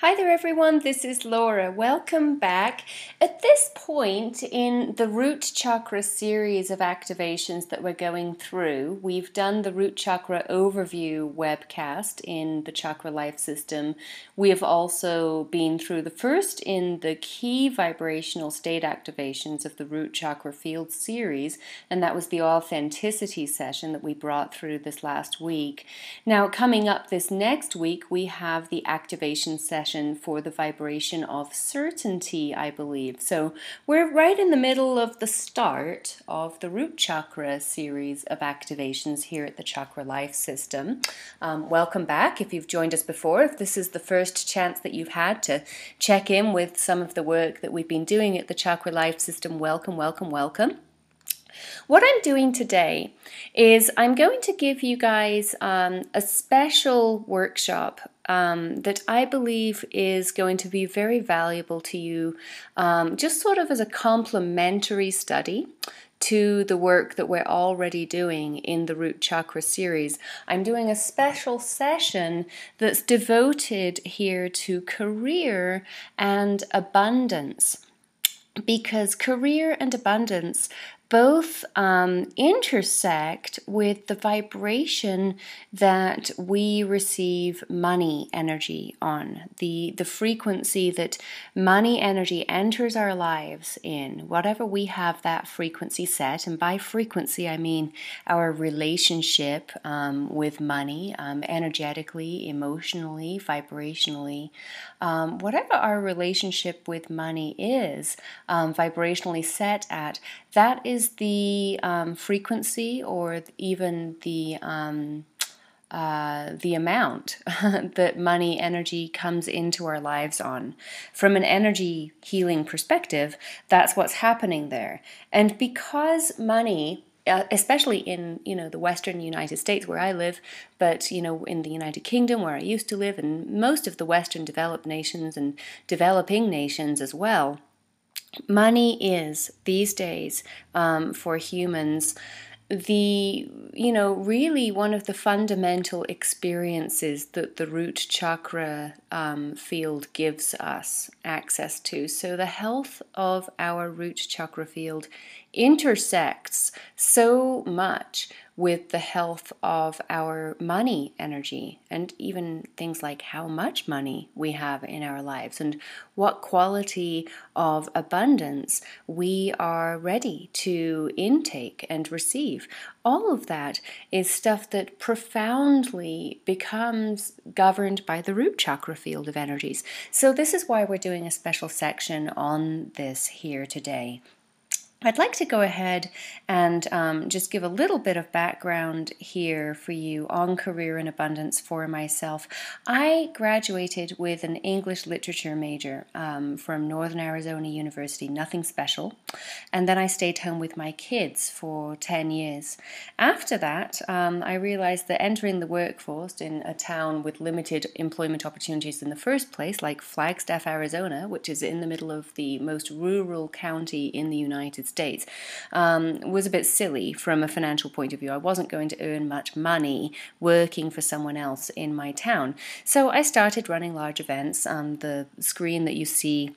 Hi there everyone, this is Laura. Welcome back. At this point in the root chakra series of activations that we're going through, we've done the root chakra overview webcast in the Chakra Life System. We have also been through the first in the key vibrational state activations of the root chakra field series, and that was the authenticity session that we brought through this last week. Now coming up this next week, we have the activation session for the vibration of certainty, I believe. So we're right in the middle of the start of the root chakra series of activations here at the Chakra Life System. Welcome back if you've joined us before. If this is the first chance that you've had to check in with some of the work that we've been doing at the Chakra Life System, welcome, welcome, welcome. What I'm doing today is I'm going to give you guys a special workshop that I believe is going to be very valuable to you, just sort of as a complementary study to the work that we're already doing in the Root Chakra series. I'm doing a special session that's devoted here to career and abundance, because career and abundance both intersect with the vibration that we receive money energy on, the frequency that money energy enters our lives in, whatever we have that frequency set. And by frequency, I mean our relationship with money, energetically, emotionally, vibrationally. Whatever our relationship with money is, vibrationally set at, that is the frequency or even the amount that money energy comes into our lives on. From an energy healing perspective, that's what's happening there. And because money, especially in the Western United States where I live, but in the United Kingdom where I used to live, and most of the Western developed nations and developing nations as well, money is these days for humans really one of the fundamental experiences that the root chakra field gives us access to. So the health of our root chakra field intersects so much with the health of our money energy, and even things like how much money we have in our lives and what quality of abundance we are ready to intake and receive. All of that is stuff that profoundly becomes governed by the root chakra field of energies. So this is why we're doing a special section on this here today. I'd like to go ahead and just give a little bit of background here for you on career and abundance for myself. I graduated with an English literature major from Northern Arizona University, nothing special, and then I stayed home with my kids for 10 years. After that, I realized that entering the workforce in a town with limited employment opportunities in the first place, like Flagstaff, Arizona, which is in the middle of the most rural county in the United States, was a bit silly from a financial point of view. I wasn't going to earn much money working for someone else in my town. So I started running large events. The screen that you see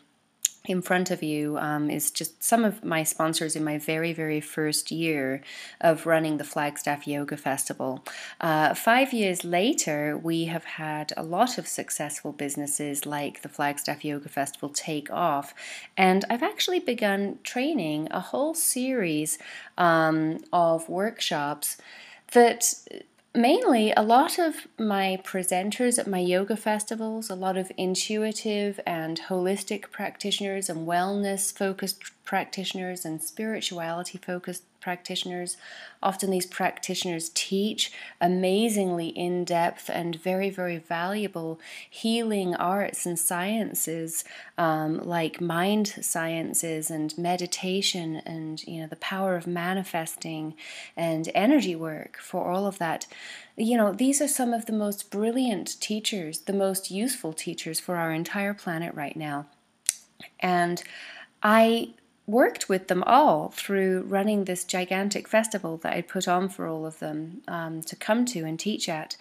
in front of you is just some of my sponsors in my very, very first year of running the Flagstaff Yoga Festival. 5 years later, we have had a lot of successful businesses like the Flagstaff Yoga Festival take off, and I've actually begun training a whole series of workshops that mainly, a lot of my presenters at my yoga festivals, a lot of intuitive and holistic practitioners and wellness-focused practitioners and spirituality-focused practitioners. Often these practitioners teach amazingly in-depth and very, very valuable healing arts and sciences like mind sciences and meditation and the power of manifesting and energy work. For all of that, these are some of the most brilliant teachers, the most useful teachers for our entire planet right now. And I worked with them all through running this gigantic festival that I put on for all of them to come to and teach at.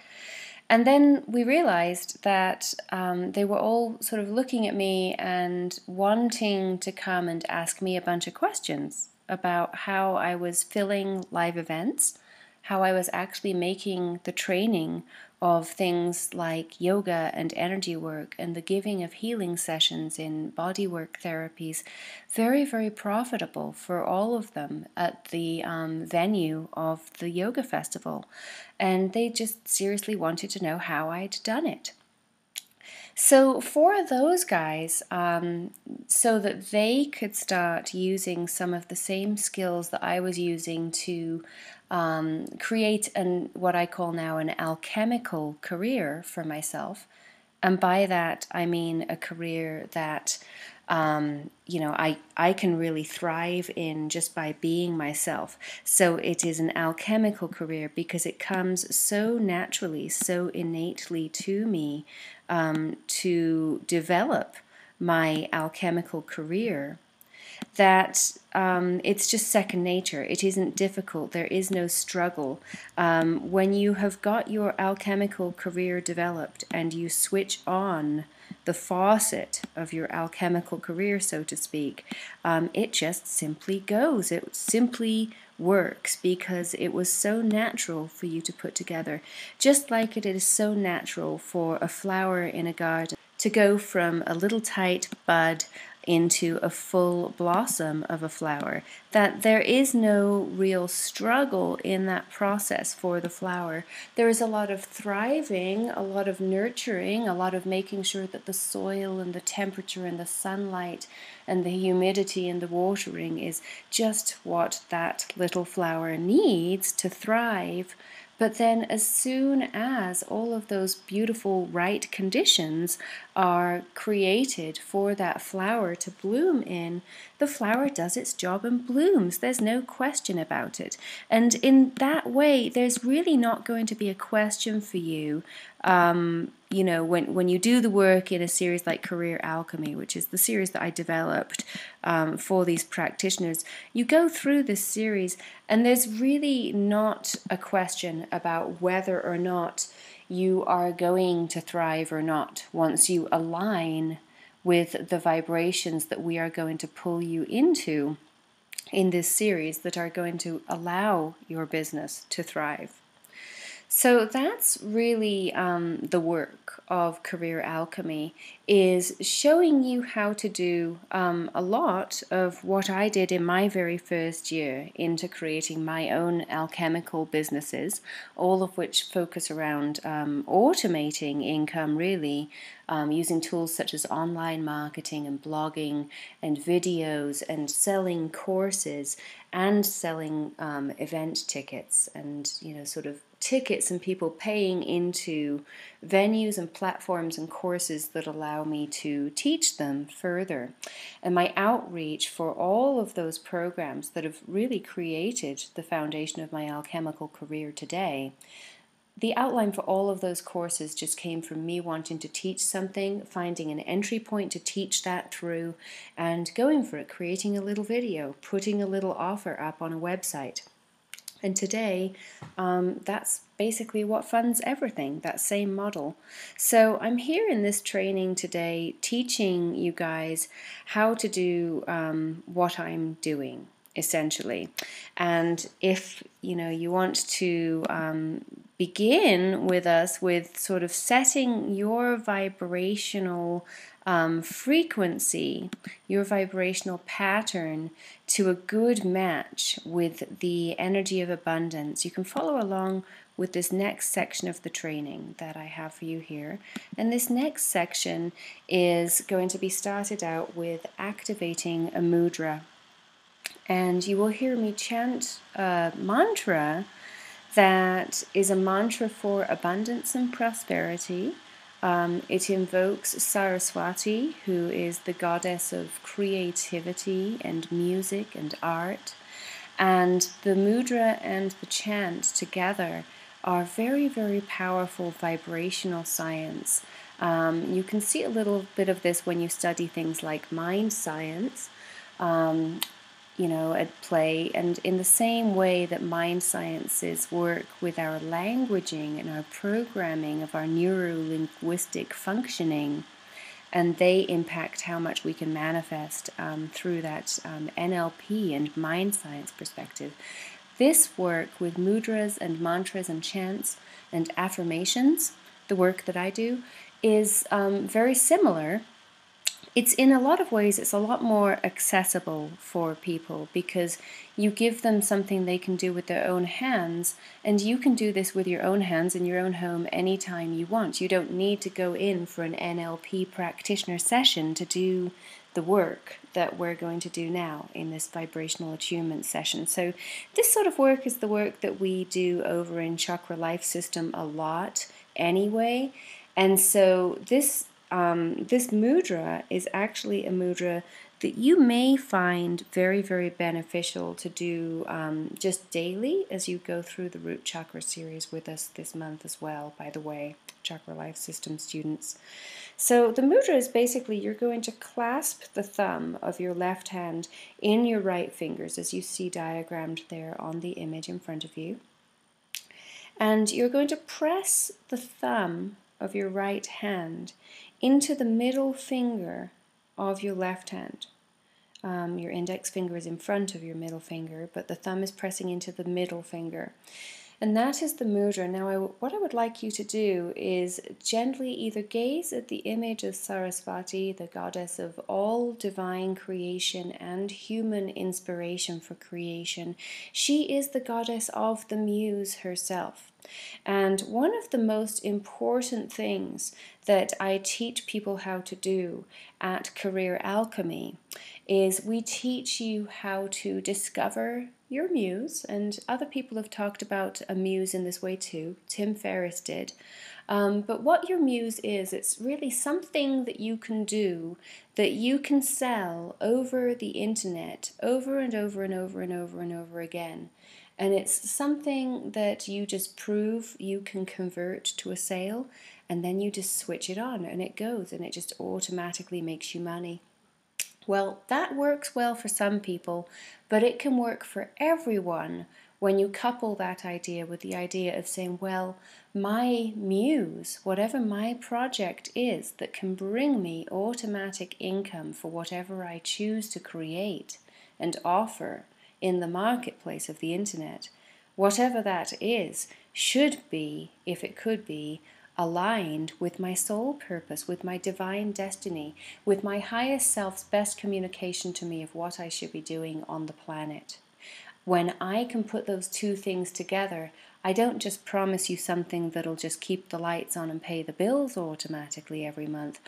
And then we realized that they were all sort of looking at me and wanting to come and ask me a bunch of questions about how I was filling live events, how I was actually making the training of things like yoga and energy work and the giving of healing sessions in bodywork therapies very, very profitable for all of them at the venue of the yoga festival. And they just seriously wanted to know how I'd done it. So for those guys, so that they could start using some of the same skills that I was using to create what I call now an alchemical career for myself, and by that I mean a career that I can really thrive in just by being myself. So it is an alchemical career because it comes so naturally, so innately to me to develop my alchemical career that it's just second nature. It isn't difficult. There is no struggle. When you have got your alchemical career developed and you switch on the faucet of your alchemical career, so to speak, it just simply goes. It simply works because it was so natural for you to put together. Just like it is so natural for a flower in a garden to go from a little tight bud into a full blossom of a flower, that there is no real struggle in that process for the flower. There is a lot of thriving, a lot of nurturing, a lot of making sure that the soil and the temperature and the sunlight and the humidity and the watering is just what that little flower needs to thrive. But then as soon as all of those beautiful right conditions are created for that flower to bloom in, the flower does its job and blooms. There's no question about it. And in that way, there's really not going to be a question for you when you do the work in a series like Career Alchemy, which is the series that I developed for these practitioners, you go through this series and there's really not a question about whether or not you are going to thrive or not once you align with the vibrations that we are going to pull you into in this series that are going to allow your business to thrive. So that's really the work of Career Alchemy, is showing you how to do a lot of what I did in my very first year into creating my own alchemical businesses, all of which focus around automating income, really, using tools such as online marketing and blogging and videos and selling courses and selling event tickets and, sort of tickets and people paying into venues and platforms and courses that allow me to teach them further. And my outreach for all of those programs that have really created the foundation of my alchemical career today, the outline for all of those courses just came from me wanting to teach something, finding an entry point to teach that through, and going for it, creating a little video, putting a little offer up on a website. And today, that's basically what funds everything, that same model. So I'm here in this training today teaching you guys how to do what I'm doing, essentially. And if you want to begin with us with sort of setting your vibrational frequency, your vibrational pattern to a good match with the energy of abundance, you can follow along with this next section of the training that I have for you here. And this next section is going to be started out with activating a mudra. And you will hear me chant a mantra that is a mantra for abundance and prosperity. It invokes Saraswati, who is the goddess of creativity and music and art. And the mudra and the chant together are very, very powerful vibrational science. You can see a little bit of this when you study things like mind science. at play. And in the same way that mind sciences work with our languaging and our programming of our neuro-linguistic functioning, and they impact how much we can manifest through that NLP and mind science perspective. This work with mudras and mantras and chants and affirmations, the work that I do, is very similar. It's in a lot of ways, it's a lot more accessible for people because you give them something they can do with their own hands, and you can do this with your own hands in your own home anytime you want. You don't need to go in for an NLP practitioner session to do the work that we're going to do now in this vibrational attunement session. So this sort of work is the work that we do over in Chakra Life System a lot anyway. And so this mudra is actually a mudra that you may find very, very beneficial to do just daily as you go through the Root Chakra series with us this month as well, by the way, Chakra Life System students. So the mudra is basically you're going to clasp the thumb of your left hand in your right fingers, as you see diagrammed there on the image in front of you. And you're going to press the thumb of your right hand into the middle finger of your left hand. Your index finger is in front of your middle finger, but the thumb is pressing into the middle finger. And that is the mudra. Now, what I would like you to do is gently either gaze at the image of Saraswati, the goddess of all divine creation and human inspiration for creation. She is the goddess of the muse herself. And one of the most important things that I teach people how to do at Career Alchemy is we teach you how to discover your muse, and other people have talked about a muse in this way too. Tim Ferriss did. But what your muse is, it's really something that you can do, that you can sell over the internet over and over and over and over and over again. And it's something that you just prove you can convert to a sale, and then you just switch it on and it goes and it just automatically makes you money. Well, that works well for some people, but it can work for everyone when you couple that idea with the idea of saying, well, my muse, whatever my project is that can bring me automatic income for whatever I choose to create and offer in the marketplace of the internet, whatever that is, should be, if it could be, aligned with my soul purpose, with my divine destiny, with my highest self's best communication to me of what I should be doing on the planet. When I can put those two things together, I don't just promise you something that'll just keep the lights on and pay the bills automatically every month.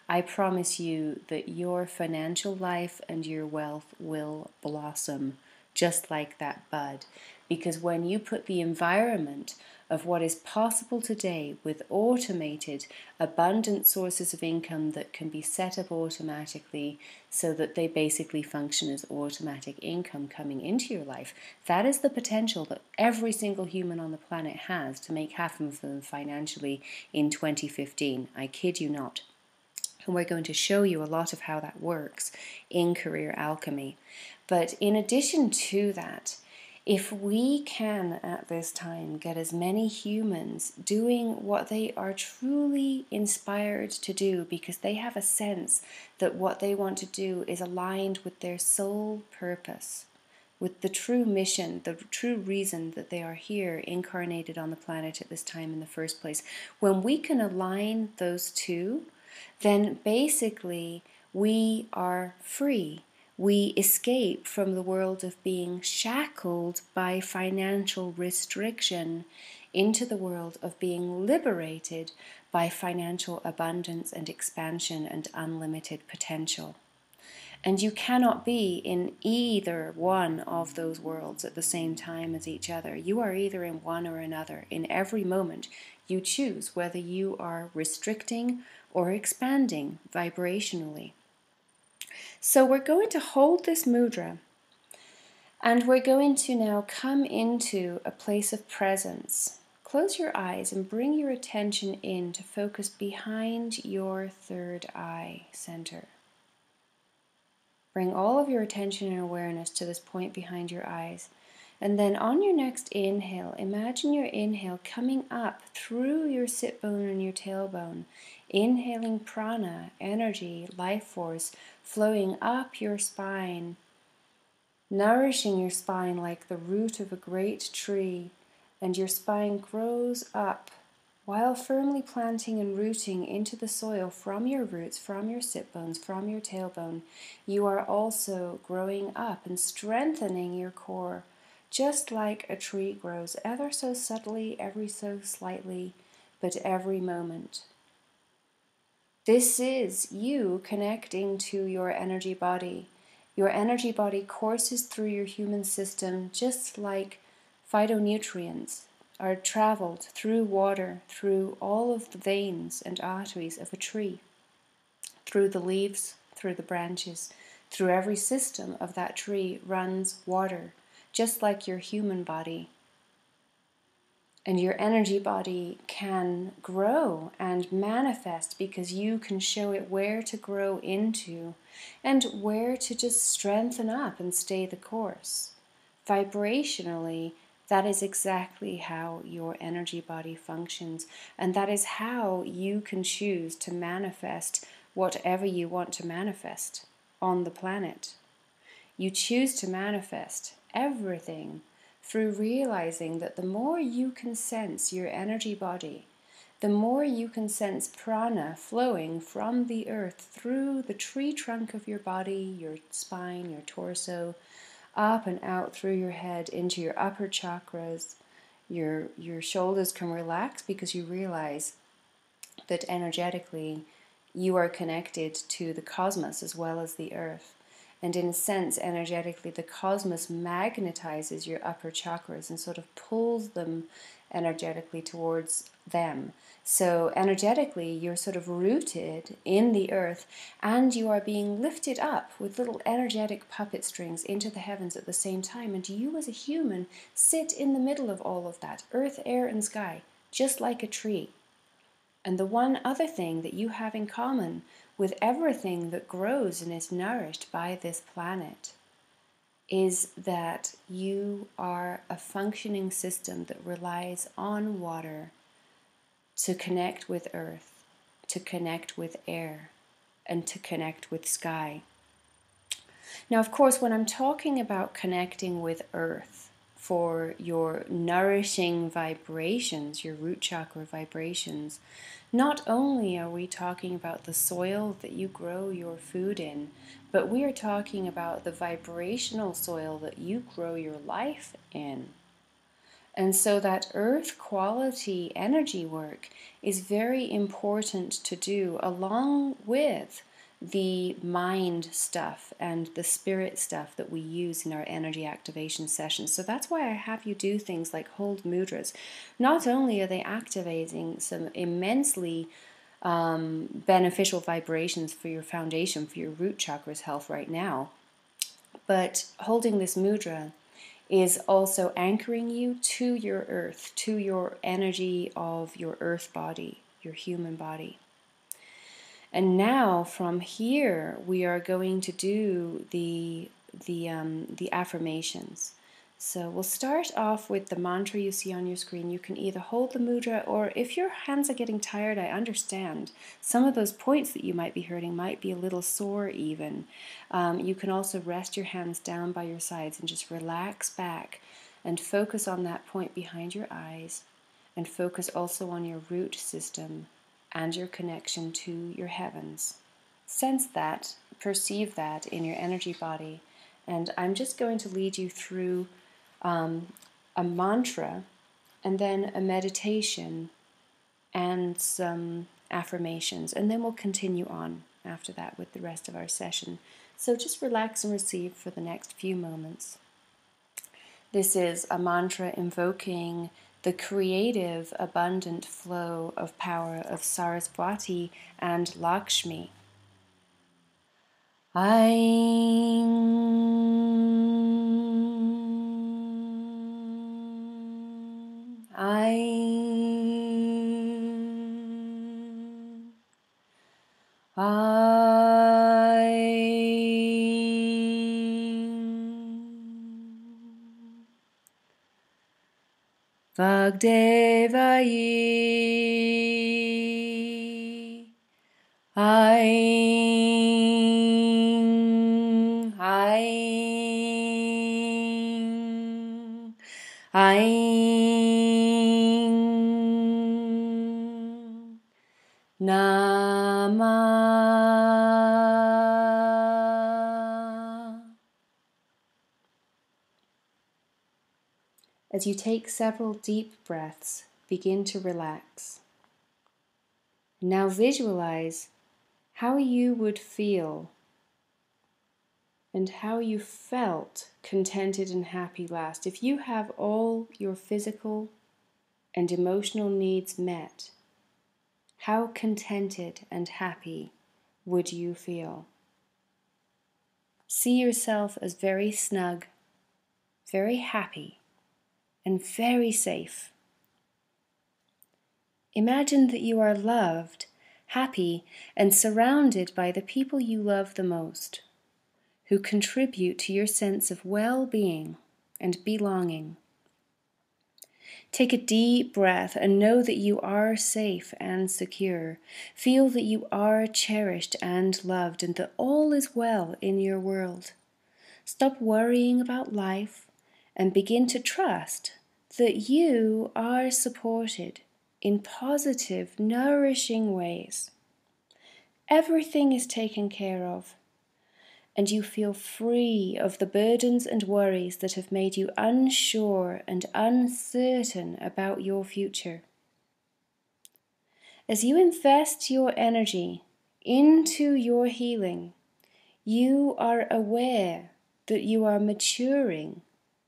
I promise you that your financial life and your wealth will blossom just like that bud. Because when you put the environment of what is possible today with automated, abundant sources of income that can be set up automatically so that they basically function as automatic income coming into your life, that is the potential that every single human on the planet has to make happen for them financially in 2015. I kid you not. And we're going to show you a lot of how that works in Career Alchemy. But in addition to that, if we can at this time get as many humans doing what they are truly inspired to do because they have a sense that what they want to do is aligned with their soul purpose, with the true mission, the true reason that they are here incarnated on the planet at this time in the first place, when we can align those two, then basically we are free. We escape from the world of being shackled by financial restriction into the world of being liberated by financial abundance and expansion and unlimited potential. And you cannot be in either one of those worlds at the same time as each other. You are either in one or another. In every moment, you choose whether you are restricting or expanding vibrationally. So we're going to hold this mudra, and we're going to now come into a place of presence. Close your eyes and bring your attention in to focus behind your third eye center. Bring all of your attention and awareness to this point behind your eyes. And then on your next inhale, imagine your inhale coming up through your sit bone and your tailbone, inhaling prana, energy, life force, flowing up your spine, nourishing your spine like the root of a great tree, and your spine grows up while firmly planting and rooting into the soil from your roots, from your sit bones, from your tailbone. You are also growing up and strengthening your core, just like a tree grows, ever so subtly, ever so slightly, but every moment. This is you connecting to your energy body. Your energy body courses through your human system just like phytonutrients are traveled through water, through all of the veins and arteries of a tree, through the leaves, through the branches, through every system of that tree runs water, just like your human body. And your energy body can grow and manifest because you can show it where to grow into and where to just strengthen up and stay the course. Vibrationally, that is exactly how your energy body functions, and that is how you can choose to manifest whatever you want to manifest on the planet. You choose to manifest everything through realizing that the more you can sense your energy body, the more you can sense prana flowing from the earth through the tree trunk of your body, your spine, your torso, up and out through your head into your upper chakras. Your shoulders can relax because you realize that energetically you are connected to the cosmos as well as the earth. And in a sense, energetically, the cosmos magnetizes your upper chakras and sort of pulls them energetically towards them. So energetically, you're sort of rooted in the earth, and you are being lifted up with little energetic puppet strings into the heavens at the same time. And you as a human sit in the middle of all of that, earth, air, and sky, just like a tree. And the one other thing that you have in common with everything that grows and is nourished by this planet is that you are a functioning system that relies on water to connect with earth, to connect with air, and to connect with sky. Now, of course, when I'm talking about connecting with earth for your nourishing vibrations, your root chakra vibrations, not only are we talking about the soil that you grow your food in, but we are talking about the vibrational soil that you grow your life in. And so that earth quality energy work is very important to do along with the mind stuff and the spirit stuff that we use in our energy activation sessions. So that's why I have you do things like hold mudras. Not only are they activating some immensely beneficial vibrations for your foundation, for your root chakra's health right now, but holding this mudra is also anchoring you to your earth, to your energy of your earth body, your human body. And now from here we are going to do the affirmations. So we'll start off with the mantra you see on your screen. You can either hold the mudra, or if your hands are getting tired, I understand. Some of those points that you might be hurting might be a little sore even. You can also rest your hands down by your sides and just relax back and focus on that point behind your eyes, and focus also on your root system and your connection to your heavens. Sense that, perceive that in your energy body. And I'm just going to lead you through a mantra and then a meditation and some affirmations. And then we'll continue on after that with the rest of our session. So just relax and receive for the next few moments. This is a mantra invoking the creative, abundant flow of power of Saraswati and Lakshmi. Vagdevayi. Aing, aing, aing. Nama. As you take several deep breaths, begin to relax. Now visualize how you would feel and how you felt contented and happy last. If you have all your physical and emotional needs met, how contented and happy would you feel? See yourself as very snug, very happy, and very safe. Imagine that you are loved, happy, and surrounded by the people you love the most, who contribute to your sense of well-being and belonging. Take a deep breath and know that you are safe and secure. Feel that you are cherished and loved and that all is well in your world. Stop worrying about life and begin to trust that you are supported in positive, nourishing ways. Everything is taken care of, and you feel free of the burdens and worries that have made you unsure and uncertain about your future. As you invest your energy into your healing, you are aware that you are maturing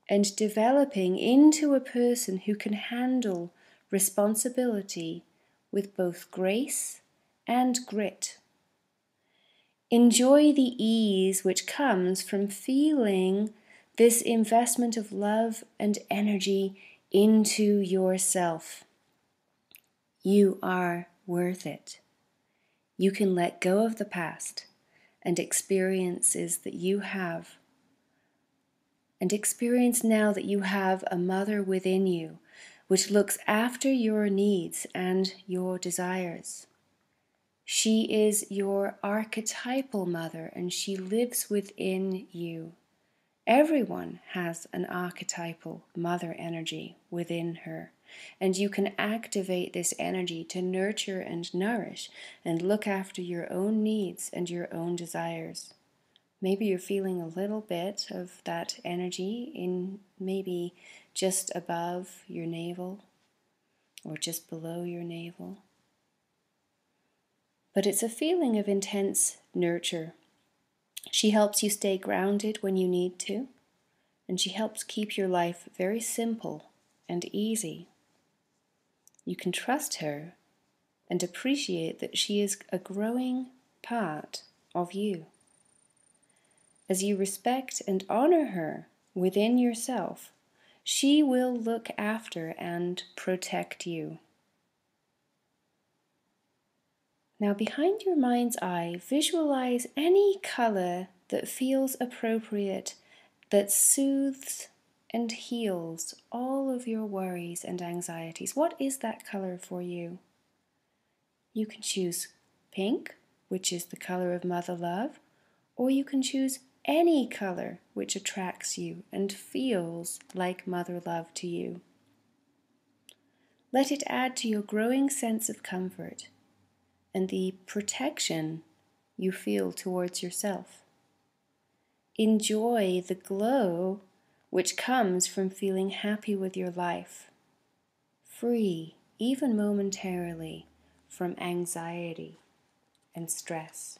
and developing into a person who can handle responsibility with both grace and grit. Enjoy the ease which comes from feeling this investment of love and energy into yourself. You are worth it. You can let go of the past and experiences that you have. And experience now that you have a mother within you which looks after your needs and your desires. She is your archetypal mother, and she lives within you. Everyone has an archetypal mother energy within her, and you can activate this energy to nurture and nourish and look after your own needs and your own desires. Maybe you're feeling a little bit of that energy in maybe just above your navel or just below your navel. But it's a feeling of intense nurture. She helps you stay grounded when you need to, and she helps keep your life very simple and easy. You can trust her and appreciate that she is a growing part of you. As you respect and honor her within yourself, she will look after and protect you. Now, behind your mind's eye, visualize any color that feels appropriate, that soothes and heals all of your worries and anxieties. What is that color for you? You can choose pink, which is the color of mother love, or you can choose any color which attracts you and feels like mother love to you. Let it add to your growing sense of comfort and the protection you feel towards yourself. Enjoy the glow which comes from feeling happy with your life, free, even momentarily, from anxiety and stress.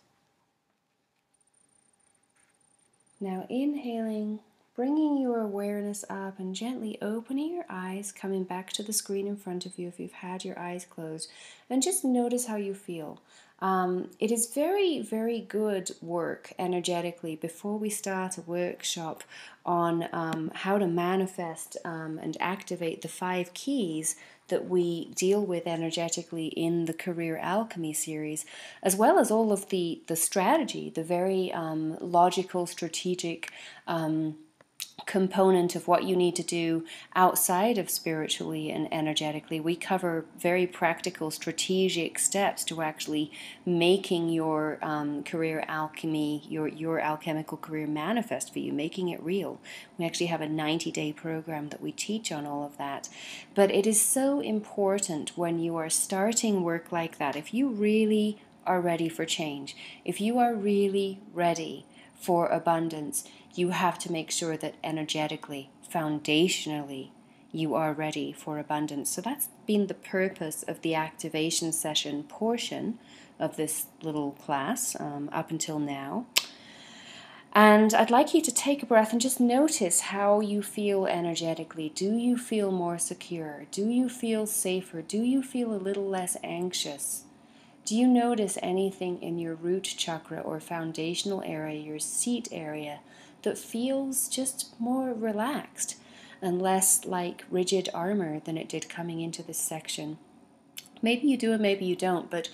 Now inhaling, bringing your awareness up and gently opening your eyes, coming back to the screen in front of you if you've had your eyes closed, and just notice how you feel. It is very, very good work energetically before we start a workshop on how to manifest and activate the 5 keys that we deal with energetically in the Career Alchemy series, as well as all of the strategy, the very logical, strategic component of what you need to do outside of spiritually and energetically. We cover very practical, strategic steps to actually making your career alchemy, your alchemical career manifest for you, making it real. We actually have a 90-day program that we teach on all of that. But it is so important when you are starting work like that, if you really are ready for change, if you are really ready for abundance, you have to make sure that energetically, foundationally, you are ready for abundance. So that's been the purpose of the activation session portion of this little class up until now. And I'd like you to take a breath and just notice how you feel energetically. Do you feel more secure? Do you feel safer? Do you feel a little less anxious? Do you notice anything in your root chakra or foundational area, your seat area, that feels just more relaxed and less like rigid armor than it did coming into this section? Maybe you do and maybe you don't, but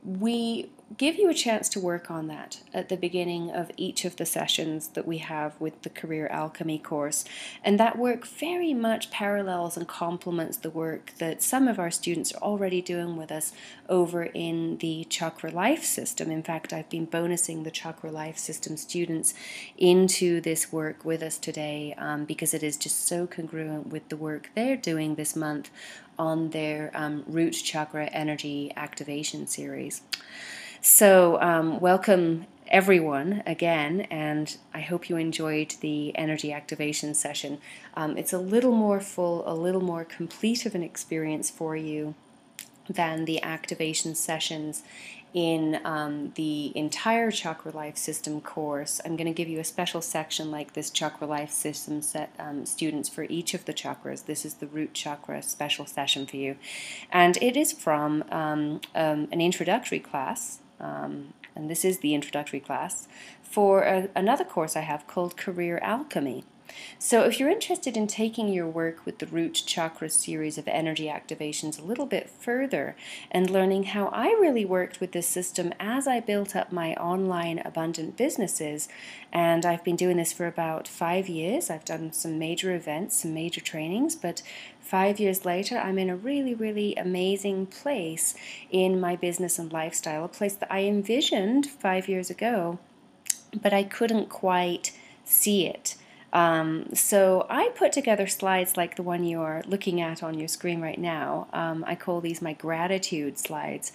we give you a chance to work on that at the beginning of each of the sessions that we have with the Career Alchemy course. And that work very much parallels and complements the work that some of our students are already doing with us over in the Chakra Life System. In fact, I've been bonusing the Chakra Life System students into this work with us today because it is just so congruent with the work they're doing this month on their root chakra energy activation series. So welcome everyone again, and I hope you enjoyed the energy activation session. It's a little more full, a little more complete of an experience for you than the activation sessions in the entire Chakra Life System course. I'm going to give you a special section like this Chakra Life System set students for each of the chakras. This is the root chakra special session for you. And it is from an introductory class, and this is the introductory class, for another course I have called Career Alchemy. So if you're interested in taking your work with the root chakra series of energy activations a little bit further and learning how I really worked with this system as I built up my online abundant businesses, and I've been doing this for about 5 years. I've done some major events, some major trainings, but 5 years later, I'm in a really, really amazing place in my business and lifestyle, a place that I envisioned 5 years ago, but I couldn't quite see it. So I put together slides like the one you're looking at on your screen right now. I call these my gratitude slides.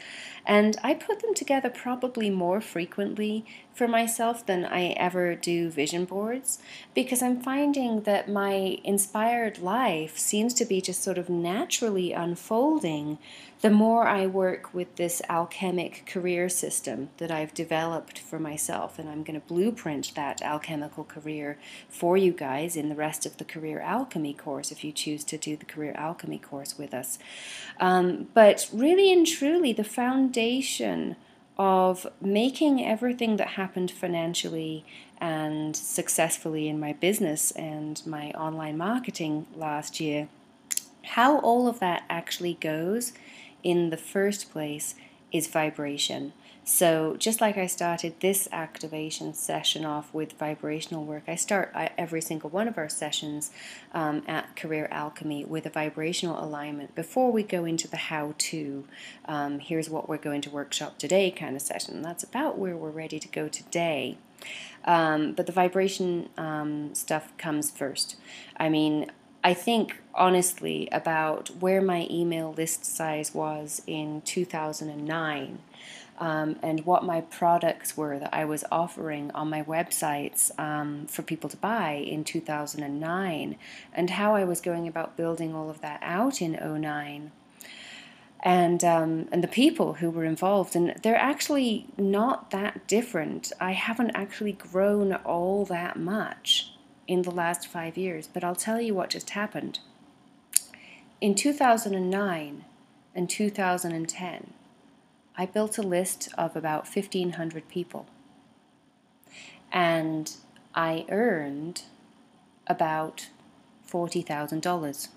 And I put them together probably more frequently for myself than I ever do vision boards, because I'm finding that my inspired life seems to be just sort of naturally unfolding the more I work with this alchemic career system that I've developed for myself. And I'm going to blueprint that alchemical career for you guys in the rest of the Career Alchemy course if you choose to do the Career Alchemy course with us. But really and truly, the foundation of making everything that happened financially and successfully in my business and my online marketing last year, how all of that actually goes in the first place is vibration. So just like I started this activation session off with vibrational work, I start every single one of our sessions at Career Alchemy with a vibrational alignment before we go into the how-to, here's what we're going to workshop today kind of session. That's about where we're ready to go today. But the vibration stuff comes first. I mean, I think honestly about where my email list size was in 2009 and what my products were that I was offering on my websites for people to buy in 2009, and how I was going about building all of that out in 2009. And the people who were involved, and they're actually not that different. I haven't actually grown all that much in the last 5 years, but I'll tell you what just happened. In 2009 and 2010, I built a list of about 1,500 people, and I earned about $40,000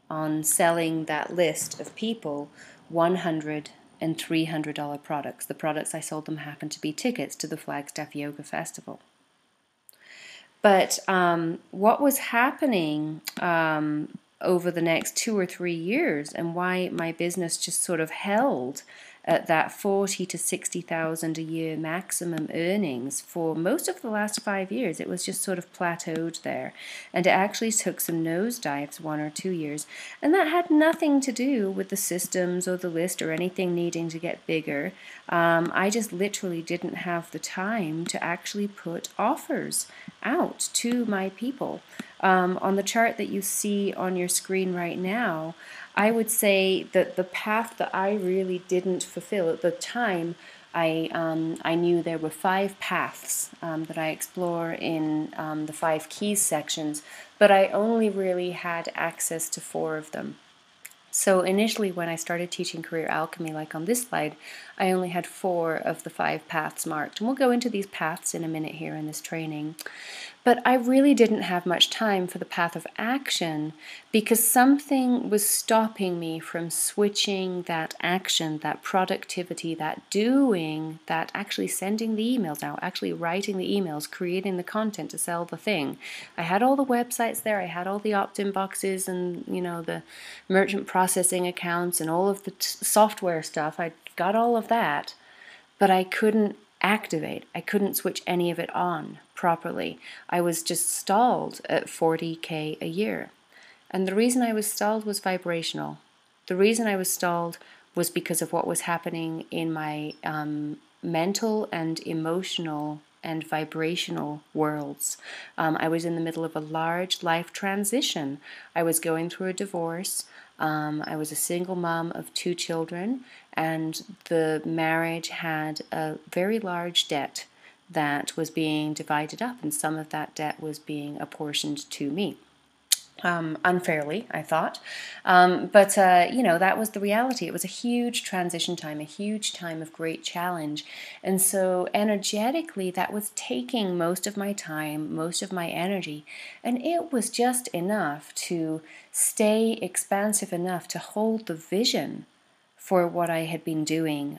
on selling that list of people $100 and $300 products. The products I sold them happened to be tickets to the Flagstaff Yoga Festival. But what was happening over the next 2 or 3 years, and why my business just sort of held at that 40 to 60,000 a year maximum earnings for most of the last 5 years. It was just sort of plateaued there, and it actually took some nosedives 1 or 2 years, and that had nothing to do with the systems or the list or anything needing to get bigger. I just literally didn't have the time to actually put offers out to my people. On the chart that you see on your screen right now, I would say that the path that I really didn't fulfill at the time, I knew there were 5 paths that I explore in the 5 keys sections, but I only really had access to 4 of them. So initially when I started teaching career alchemy, like on this slide, I only had 4 of the 5 paths marked. And we'll go into these paths in a minute here in this training. But I really didn't have much time for the path of action because something was stopping me from switching that action, that productivity, that doing, that actually sending the emails out, actually writing the emails, creating the content to sell the thing. I had all the websites there, I had all the opt-in boxes and, the merchant processing accounts and all of the software stuff. I got all of that, but I couldn't activate. I couldn't switch any of it on properly. I was just stalled at 40K a year. And the reason I was stalled was vibrational. The reason I was stalled was because of what was happening in my mental and emotional and vibrational worlds. I was in the middle of a large life transition. I was going through a divorce. I was a single mom of 2 children, and the marriage had a very large debt that was being divided up, and some of that debt was being apportioned to me. Unfairly, I thought. But that was the reality. It was a huge transition time, a huge time of great challenge. And so energetically, that was taking most of my time, most of my energy. And it was just enough to stay expansive enough to hold the vision for what I had been doing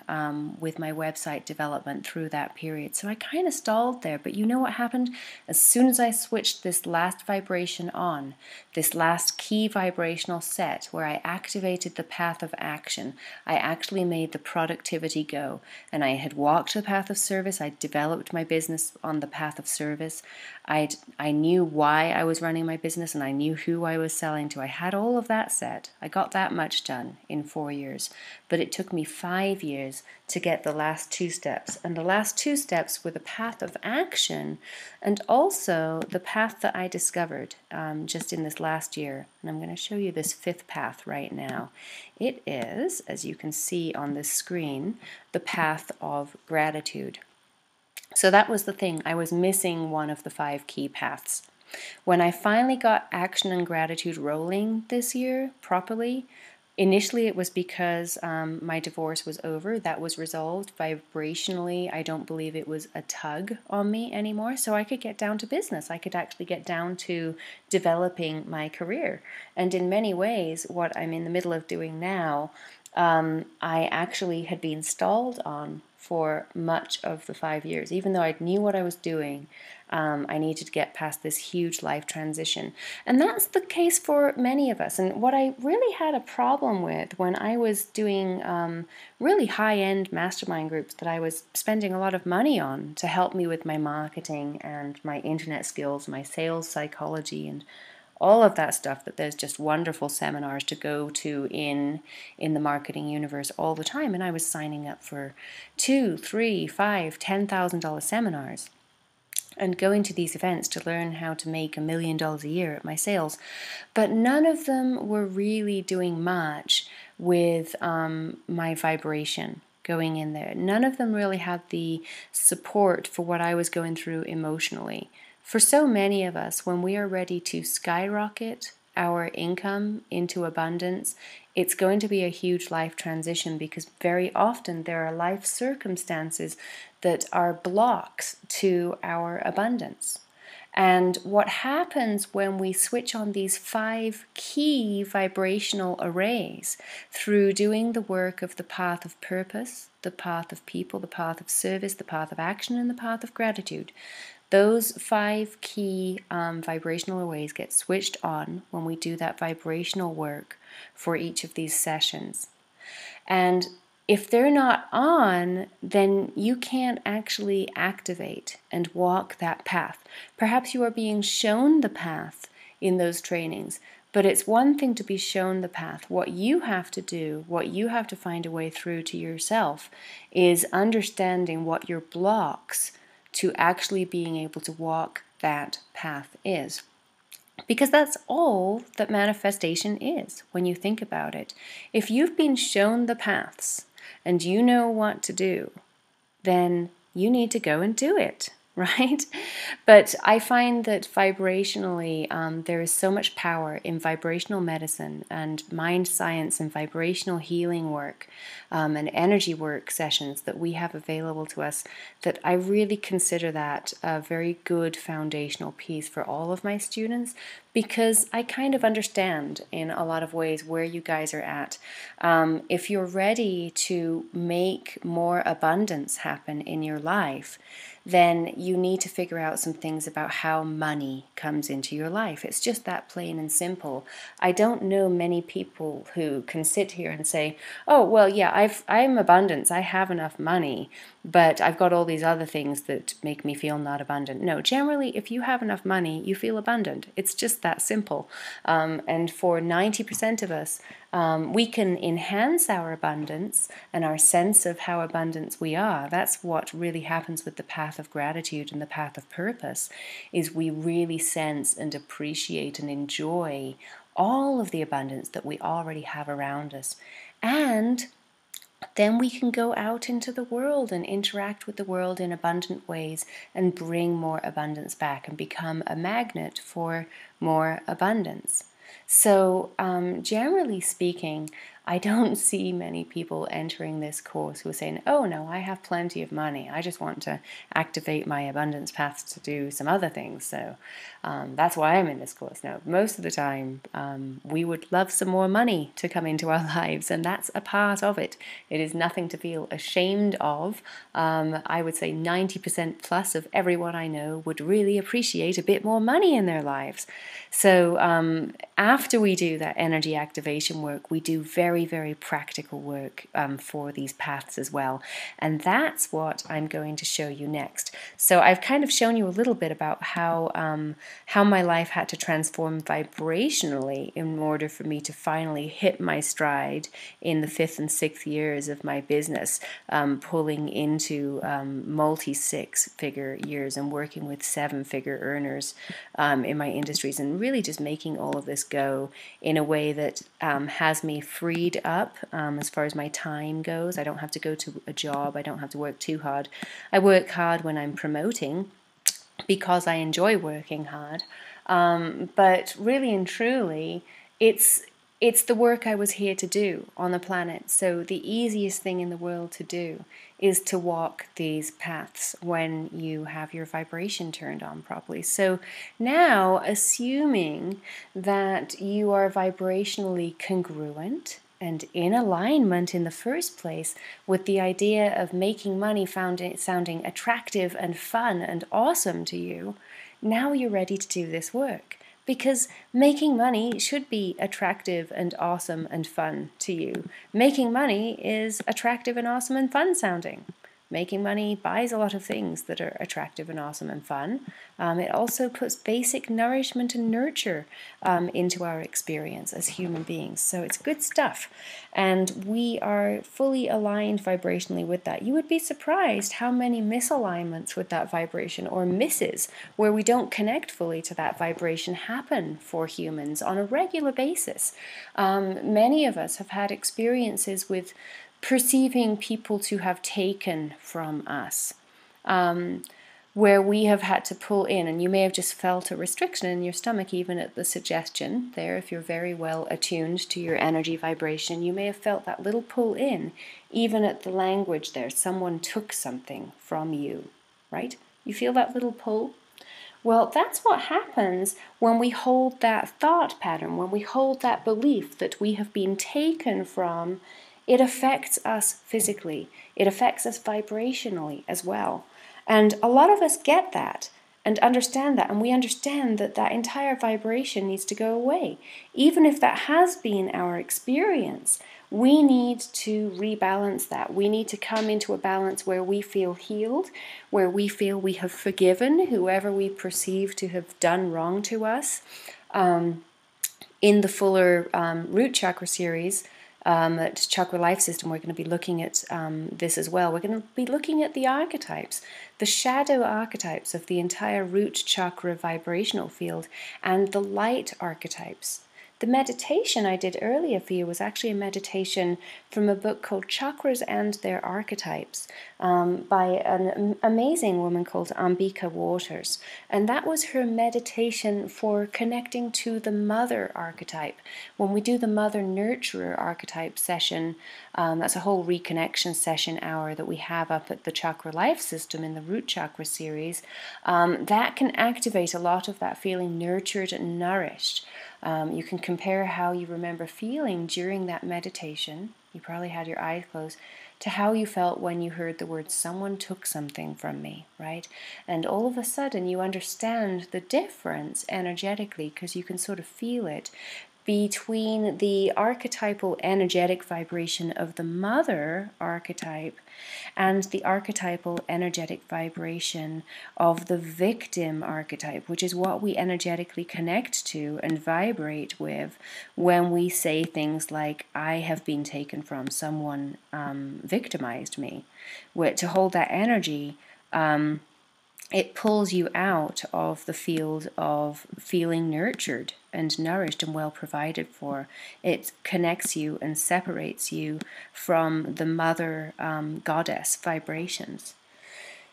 with my website development through that period. So I kind of stalled there, but you know what happened? As soon as I switched this last vibration on, this last key vibrational set where I activated the path of action, I actually made the productivity go, and I had walked the path of service. I developed my business on the path of service. I knew why I was running my business, and I knew who I was selling to. I had all of that set. I got that much done in 4 years. But it took me 5 years to get the last 2 steps. And the last 2 steps were the path of action and also the path that I discovered just in this last year. And I'm going to show you this 5th path right now. It is, as you can see on this screen, the path of gratitude. So that was the thing. I was missing one of the 5 key paths. When I finally got action and gratitude rolling this year properly, initially it was because my divorce was over. That was resolved vibrationally. I don't believe it was a tug on me anymore. So I could get down to business. I could actually get down to developing my career. And in many ways, what I'm in the middle of doing now, I actually had been stalled on for much of the 5 years. Even though I knew what I was doing, I needed to get past this huge life transition. And that's the case for many of us. And what I really had a problem with when I was doing really high-end mastermind groups that I was spending a lot of money on to help me with my marketing and my internet skills, my sales psychology, and all of that stuff, that there's just wonderful seminars to go to in the marketing universe all the time. And I was signing up for $2,000, $3,000, $5,000, $10,000 seminars and going to these events to learn how to make $1 million a year at my sales. But none of them were really doing much with my vibration going in there. None of them really had the support for what I was going through emotionally. For so many of us, when we are ready to skyrocket our income into abundance, it's going to be a huge life transition, because very often there are life circumstances that are blocks to our abundance. And what happens when we switch on these 5 key vibrational arrays through doing the work of the path of purpose, the path of people, the path of service, the path of action, and the path of gratitude, Those 5 key vibrational arrays get switched on when we do that vibrational work for each of these sessions. And if they're not on, then you can't actually activate and walk that path. Perhaps you are being shown the path in those trainings, but it's one thing to be shown the path. What you have to do, what you have to find a way through to yourself, is understanding what your blocks to actually being able to walk that path is. Because that's all that manifestation is when you think about it. If you've been shown the paths and you know what to do, then you need to go and do it, right? But I find that vibrationally, there is so much power in vibrational medicine and mind science and vibrational healing work and energy work sessions that we have available to us, that I really consider that a very good foundational piece for all of my students, because I kind of understand in a lot of ways where you guys are at. If you're ready to make more abundance happen in your life, then you need to figure out some things about how money comes into your life. It's just that plain and simple. I don't know many people who can sit here and say, oh, well, yeah, I'm abundance. I have enough money, but I've got all these other things that make me feel not abundant. No, generally, if you have enough money, you feel abundant. It's just that simple. And for 90% of us, we can enhance our abundance and our sense of how abundant we are. That's what really happens with the path of gratitude and the path of purpose, is we really sense and appreciate and enjoy all of the abundance that we already have around us. And then we can go out into the world and interact with the world in abundant ways and bring more abundance back and become a magnet for more abundance. So generally speaking, I don't see many people entering this course who are saying, oh no, I have plenty of money. I just want to activate my abundance paths to do some other things. So that's why I'm in this course. Now, most of the time, we would love some more money to come into our lives, and that's a part of it. It is nothing to feel ashamed of. I would say 90% plus of everyone I know would really appreciate a bit more money in their lives. So after we do that energy activation work, we do very, very practical work for these paths as well. And that's what I'm going to show you next. So I've kind of shown you a little bit about how my life had to transform vibrationally in order for me to finally hit my stride in the 5th and 6th years of my business, pulling into multi-6-figure years and working with 7-figure earners in my industries, and really just making all of this go in a way that has me freed up as far as my time goes. I don't have to go to a job. I don't have to work too hard. I work hard when I'm promoting because I enjoy working hard. But really and truly, it's the work I was here to do on the planet. So the easiest thing in the world to do is to walk these paths when you have your vibration turned on properly. So now, assuming that you are vibrationally congruent and in alignment in the first place with the idea of making money sounding attractive and fun and awesome to you, now you're ready to do this work. Because making money should be attractive and awesome and fun to you. Making money is attractive and awesome and fun sounding. Making money buys a lot of things that are attractive and awesome and fun. It also puts basic nourishment and nurture into our experience as human beings. So it's good stuff. And we are fully aligned vibrationally with that. You would be surprised how many misalignments with that vibration, or misses, where we don't connect fully to that vibration, happen for humans on a regular basis. Many of us have had experiences with perceiving people to have taken from us, where we have had to pull in, and you may have just felt a restriction in your stomach even at the suggestion there. If you're very well attuned to your energy vibration, you may have felt that little pull in even at the language there. Someone took something from you, right? You feel that little pull? Well, that's what happens when we hold that thought pattern, when we hold that belief that we have been taken from. It affects us physically. It affects us vibrationally as well. And a lot of us get that. and understand that. And we understand that that entire vibration needs to go away. Even if that has been our experience, we need to rebalance that. We need to come into a balance where we feel healed, where we feel we have forgiven whoever we perceive to have done wrong to us. In the fuller root chakra series, at Chakra Life System, we're going to be looking at this as well. We're going to be looking at the archetypes, the shadow archetypes of the entire root chakra vibrational field, and the light archetypes. The meditation I did earlier for you was actually a meditation from a book called Chakras and Their Archetypes by an amazing woman called Ambika Waters. And that was her meditation for connecting to the mother archetype. When we do the mother nurturer archetype session, that's a whole reconnection session hour that we have up at the Chakra Life System in the Root Chakra series, that can activate a lot of that feeling nurtured and nourished. You can compare how you remember feeling during that meditation, you probably had your eyes closed, to how you felt when you heard the word, someone took something from me, right? And all of a sudden you understand the difference energetically, because you can sort of feel it between the archetypal energetic vibration of the mother archetype and the archetypal energetic vibration of the victim archetype, which is what we energetically connect to and vibrate with when we say things like, I have been taken from, someone victimized me. To hold that energy, it pulls you out of the field of feeling nurtured and nourished and well provided for. It connects you and separates you from the mother goddess vibrations.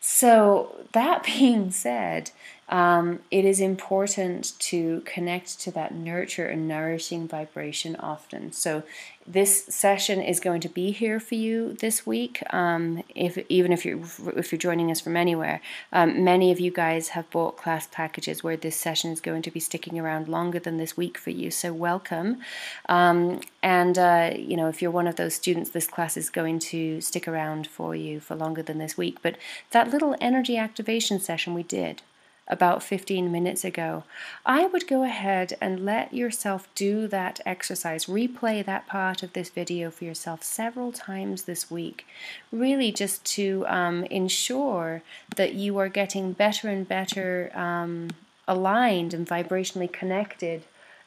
So that being said, it is important to connect to that nurture and nourishing vibration often. So this session is going to be here for you this week. Even if you're joining us from anywhere, many of you guys have bought class packages where this session is going to be sticking around longer than this week for you. So welcome. If you're one of those students, this class is going to stick around for you for longer than this week. But that little energy activation session we did about 15 minutes ago, I would go ahead and let yourself do that exercise, replay that part of this video for yourself several times this week, really just to ensure that you are getting better and better aligned and vibrationally connected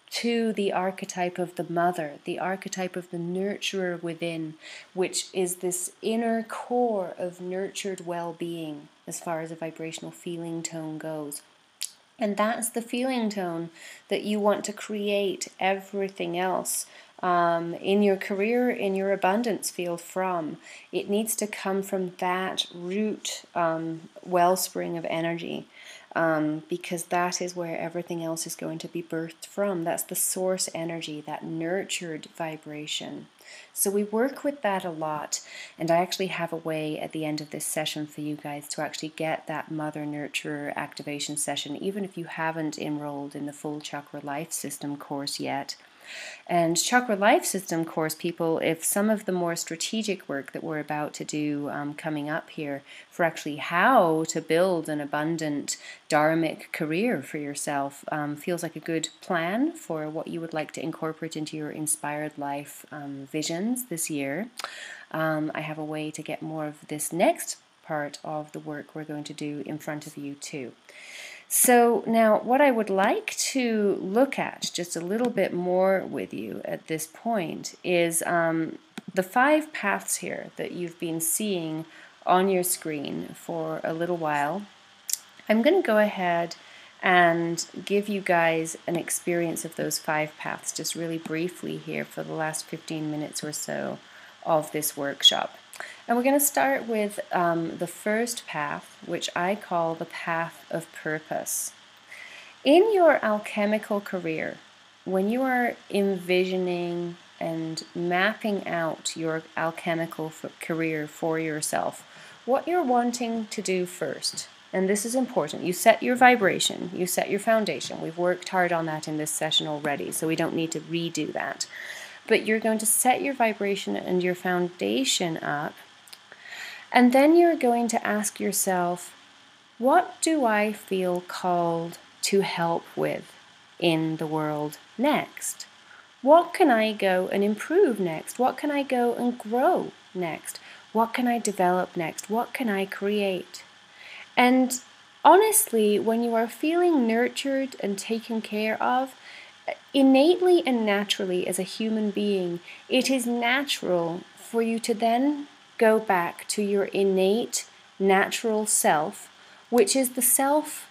to the archetype of the mother, the archetype of the nurturer within, which is this inner core of nurtured well-being as far as a vibrational feeling tone goes. And that's the feeling tone that you want to create everything else in your career, in your abundance field from. It needs to come from that root wellspring of energy. Because that is where everything else is going to be birthed from. That's the source energy, that nurtured vibration. So we work with that a lot, and I actually have a way at the end of this session for you guys to actually get that Mother Nurturer activation session, even if you haven't enrolled in the full Chakra Life System course yet. And Chakra Life System course people, if some of the more strategic work that we're about to do coming up here for actually how to build an abundant dharmic career for yourself feels like a good plan for what you would like to incorporate into your inspired life visions this year, I have a way to get more of this next part of the work we're going to do in front of you too. So now what I would like to look at just a little bit more with you at this point is the 5 paths here that you've been seeing on your screen for a little while. I'm going to go ahead and give you guys an experience of those 5 paths just really briefly here for the last 15 minutes or so of this workshop. And we're going to start with the first path, which I call the path of purpose. In your alchemical career, when you are envisioning and mapping out your alchemical career for yourself, what you're wanting to do first, and this is important, you set your vibration, you set your foundation. We've worked hard on that in this session already, so we don't need to redo that. But you're going to set your vibration and your foundation up. And then you're going to ask yourself, What do I feel called to help with in the world next? What can I go and improve next? What can I go and grow next? What can I develop next? What can I create? And honestly, when you are feeling nurtured and taken care of, innately and naturally as a human being, it is natural for you to then go back to your innate, natural self, which is the self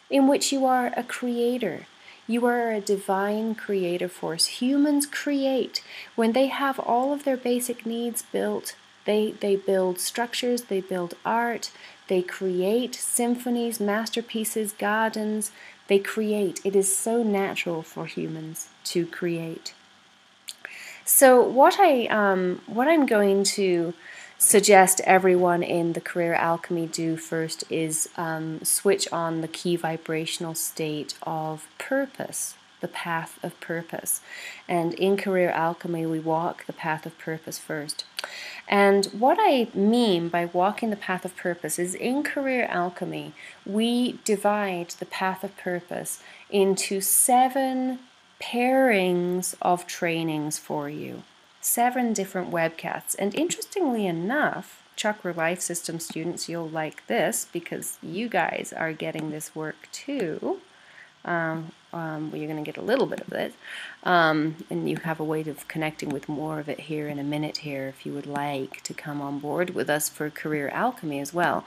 in which you are a creator. You are a divine creative force. Humans create. When they have all of their basic needs built, they build structures, they build art, they create symphonies, masterpieces, gardens. They create. It is so natural for humans to create. So what I'm going to suggest everyone in the Career Alchemy do first is switch on the key vibrational state of purpose, the path of purpose. And in Career Alchemy, we walk the path of purpose first. And what I mean by walking the path of purpose is in Career Alchemy, we divide the path of purpose into 7 pairings of trainings for you. 7 different webcasts. And interestingly enough, Chakra Life System students, you'll like this because you guys are getting this work too. You're going to get a little bit of it, and you have a way of connecting with more of it here in a minute here if you would like to come on board with us for Career Alchemy as well.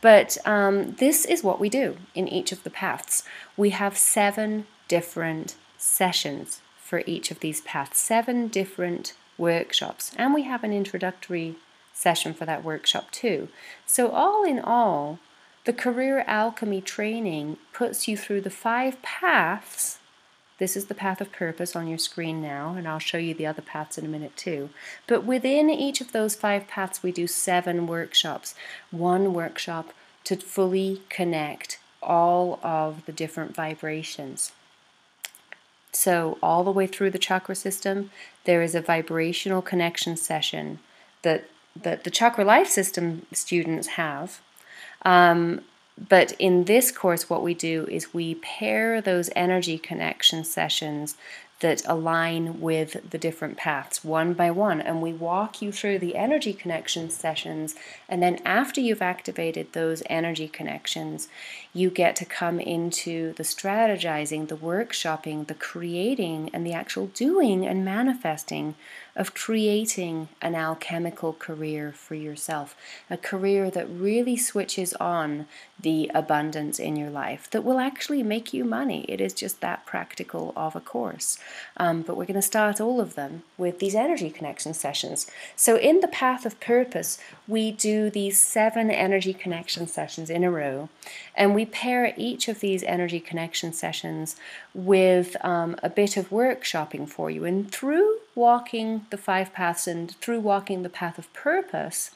But this is what we do in each of the paths. We have 7 different sessions for each of these paths, 7 different workshops, and we have an introductory session for that workshop too. So all in all, the Career Alchemy training puts you through the 5 paths. This is the path of purpose on your screen now, and I'll show you the other paths in a minute too. But within each of those 5 paths, we do 7 workshops. 1 workshop to fully connect all of the different vibrations. So all the way through the chakra system, there is a vibrational connection session that the Chakra Life System students have. But in this course, what we do is we pair those energy connection sessions that align with the different paths one by one, and we walk you through the energy connection sessions, and then after you've activated those energy connections, you get to come into the strategizing, the workshopping, the creating, and the actual doing and manifesting of creating an alchemical career for yourself, a career that really switches on the abundance in your life, that will actually make you money. It is just that practical of a course. But we're going to start all of them with these energy connection sessions. So in the path of purpose, we do these 7 energy connection sessions in a row, and we pair each of these energy connection sessions with a bit of workshopping for you. And through walking the 5 paths and through walking the path of purpose,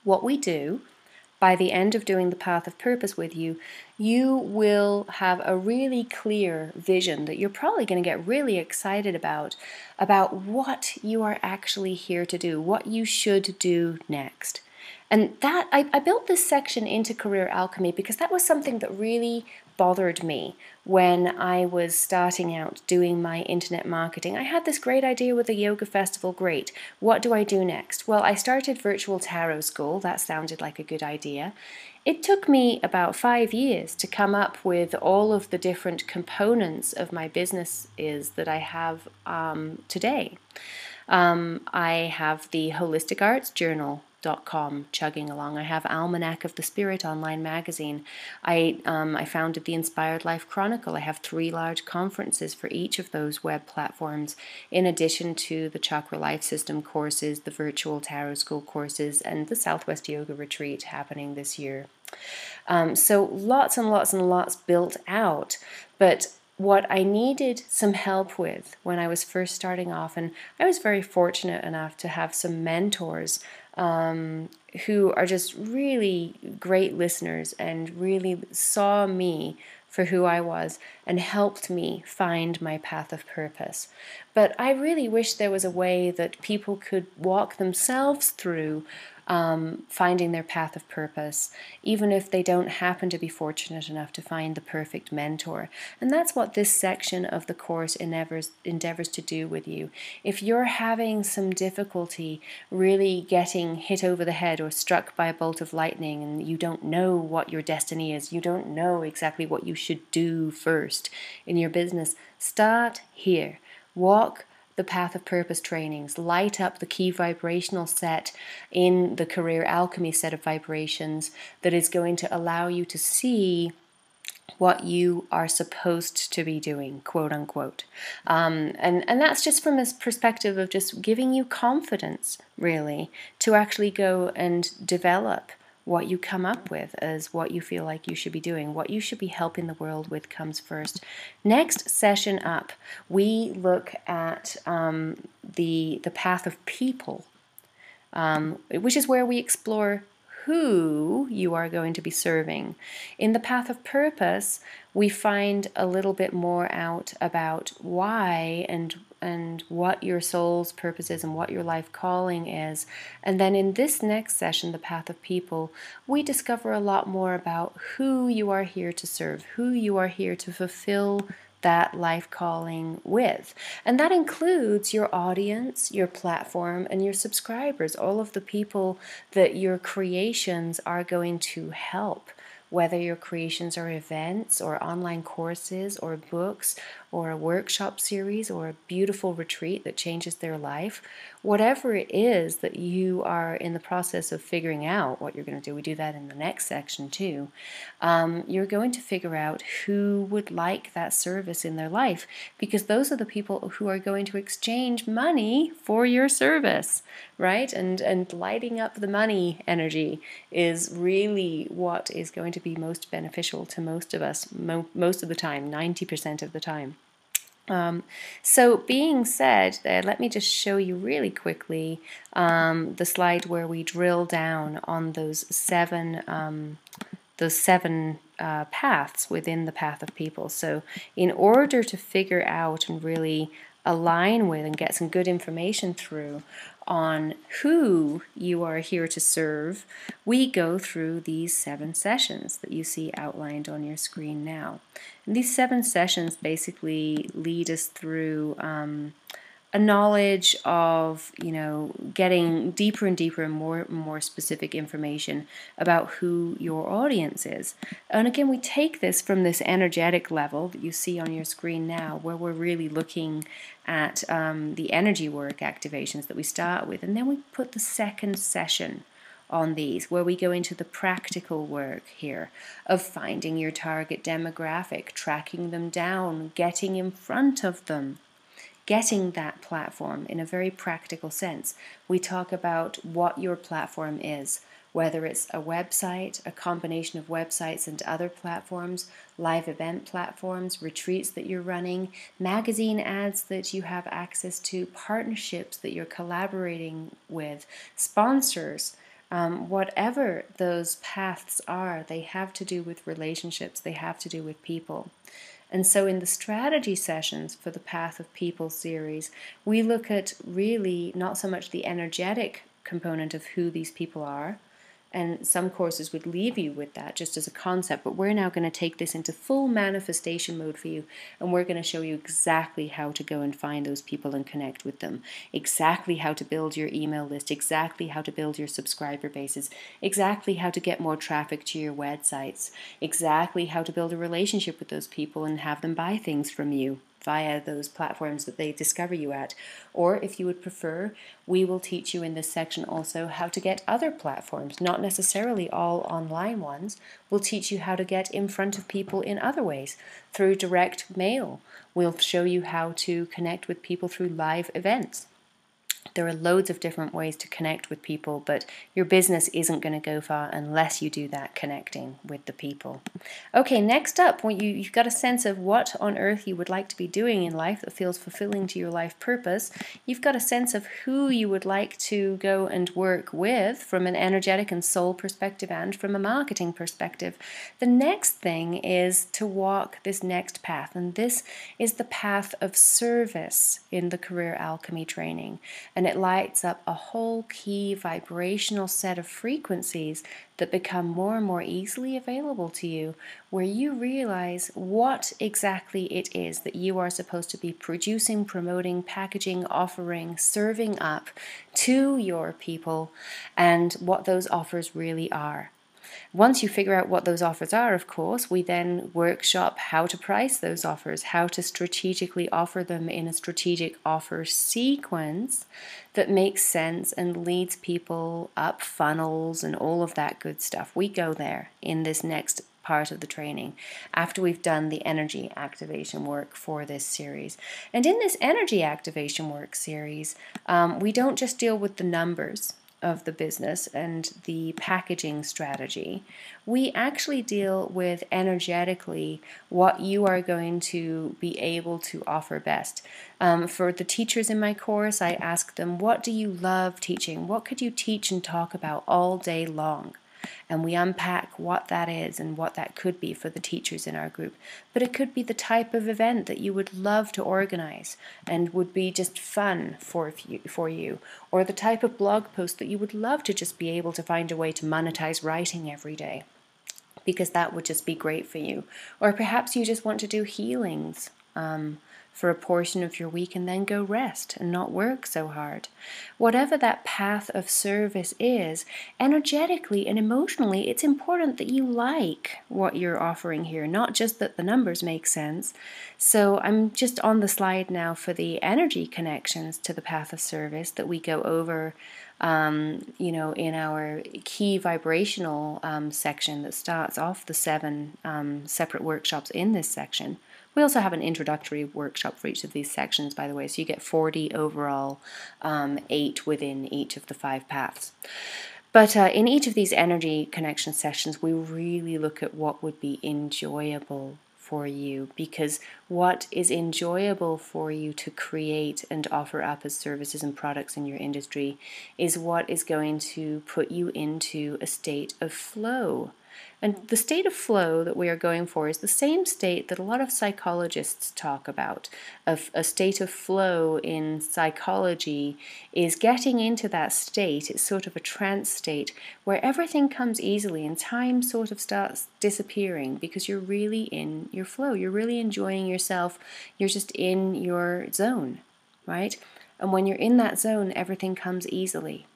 what we do by the end of doing the path of purpose with you, you will have a really clear vision that you're probably going to get really excited about what you are actually here to do, what you should do next. And that I built this section into Career Alchemy because that was something that really bothered me when I was starting out doing my internet marketing. I had this great idea with the yoga festival, great. What do I do next? Well, I started virtual tarot school. That sounded like a good idea. It took me about 5 years to come up with all of the different components of my business that I have today. I have the Holistic Arts Journal.com chugging along. I have Almanac of the Spirit online magazine. I founded the Inspired Life Chronicle. I have 3 large conferences for each of those web platforms, in addition to the Chakra Life System courses, the virtual tarot school courses, and the Southwest Yoga Retreat happening this year. So lots and lots and lots built out, but what I needed some help with when I was first starting off, and I was very fortunate enough to have some mentors who are just really great listeners and really saw me for who I was and helped me find my path of purpose. But I really wish there was a way that people could walk themselves through finding their path of purpose, even if they don't happen to be fortunate enough to find the perfect mentor. And that's what this section of the course endeavors to do with you. If you're having some difficulty really getting hit over the head or struck by a bolt of lightning and you don't know what your destiny is, you don't know exactly what you should do first in your business, start here. Walk the path of purpose trainings, light up the key vibrational set in the career alchemy set of vibrations that is going to allow you to see what you are supposed to be doing, quote unquote. And that's just from this perspective of just giving you confidence, really, to actually go and develop what you come up with as what you feel like you should be doing, what you should be helping the world with comes first. Next session up, we look at the path of people, which is where we explore who you are going to be serving. In the path of purpose, we find a little bit more out about why and what your soul's purpose is and what your life calling is. And then in this next session, the path of people, we discover a lot more about who you are here to serve, who you are here to fulfill that life calling with. And that includes your audience, your platform, and your subscribers, all of the people that your creations are going to help. Whether your creations are events or online courses or books or a workshop series or a beautiful retreat that changes their life, whatever it is that you are in the process of figuring out what you're going to do, we do that in the next section too, you're going to figure out who would like that service in their life, because those are the people who are going to exchange money for your service, right? And lighting up the money energy is really what is going to be most beneficial to most of us, most of the time, 90% of the time. So being said, let me just show you really quickly the slide where we drill down on those seven paths within the path of people. So in order to figure out and really align with and get some good information through on who you are here to serve, we go through these 7 sessions that you see outlined on your screen now. And these 7 sessions basically lead us through a knowledge of, getting deeper and deeper and more specific information about who your audience is. And again, we take this from this energetic level that you see on your screen now, where we're really looking at the energy work activations that we start with, and then we put the second session on these, where we go into the practical work here of finding your target demographic, tracking them down, getting in front of them, getting that platform in a very practical sense. We talk about what your platform is, whether it's a website, a combination of websites and other platforms, live event platforms, retreats that you're running, magazine ads that you have access to, partnerships that you're collaborating with, sponsors. Whatever those paths are, they have to do with relationships, they have to do with people. And so in the strategy sessions for the Path of People series, we look at really not so much the energetic component of who these people are, and some courses would leave you with that just as a concept, but we're now going to take this into full manifestation mode for you, and we're going to show you exactly how to go and find those people and connect with them, exactly how to build your email list, exactly how to build your subscriber bases, exactly how to get more traffic to your websites, exactly how to build a relationship with those people and have them buy things from you via those platforms that they discover you at. Or if you would prefer, we will teach you in this section also how to get other platforms, not necessarily all online ones. We'll teach you how to get in front of people in other ways, through direct mail. We'll show you how to connect with people through live events. There are loads of different ways to connect with people, but your business isn't going to go far unless you do that connecting with the people. Okay, next up, when you've got a sense of what on earth you would like to be doing in life that feels fulfilling to your life purpose, you've got a sense of who you would like to go and work with from an energetic and soul perspective and from a marketing perspective. The next thing is to walk this next path, and this is the path of service in the Career Alchemy training. and it lights up a whole key vibrational set of frequencies that become more and more easily available to you, where you realize what exactly it is that you are supposed to be producing, promoting, packaging, offering, serving up to your people, and what those offers really are. Once you figure out what those offers are, of course, we then workshop how to price those offers, how to strategically offer them in a strategic offer sequence that makes sense and leads people up funnels and all of that good stuff. We go there in this next part of the training after we've done the energy activation work for this series. And in this energy activation work series, we don't just deal with the numbers of the business and the packaging strategy. We actually deal with energetically what you are going to be able to offer best. For the teachers in my course, I ask them, what do you love teaching? What could you teach and talk about all day long? And we unpack what that is and what that could be for the teachers in our group. But it could be the type of event that you would love to organize and would be just fun for you, or the type of blog post that you would love to just be able to find a way to monetize writing every day, because that would just be great for you. Or perhaps you just want to do healings for a portion of your week and then go rest and not work so hard. Whatever that path of service is, energetically and emotionally, it's important that you like what you're offering here, not just that the numbers make sense. So I'm just on the slide now for the energy connections to the path of service that we go over in our key vibrational section that starts off the 7 separate workshops in this section. We also have an introductory workshop for each of these sections, by the way, so you get 40 overall, 8 within each of the 5 paths. But in each of these energy connection sessions, we really look at what would be enjoyable for you, because what is enjoyable for you to create and offer up as services and products in your industry is what is going to put you into a state of flow. And the state of flow that we are going for is the same state that a lot of psychologists talk about. A state of flow in psychology is getting into that state. It's sort of a trance state where everything comes easily and time sort of starts disappearing because you're really in your flow. You're really enjoying yourself. You're just in your zone, right? And when you're in that zone, everything comes easily.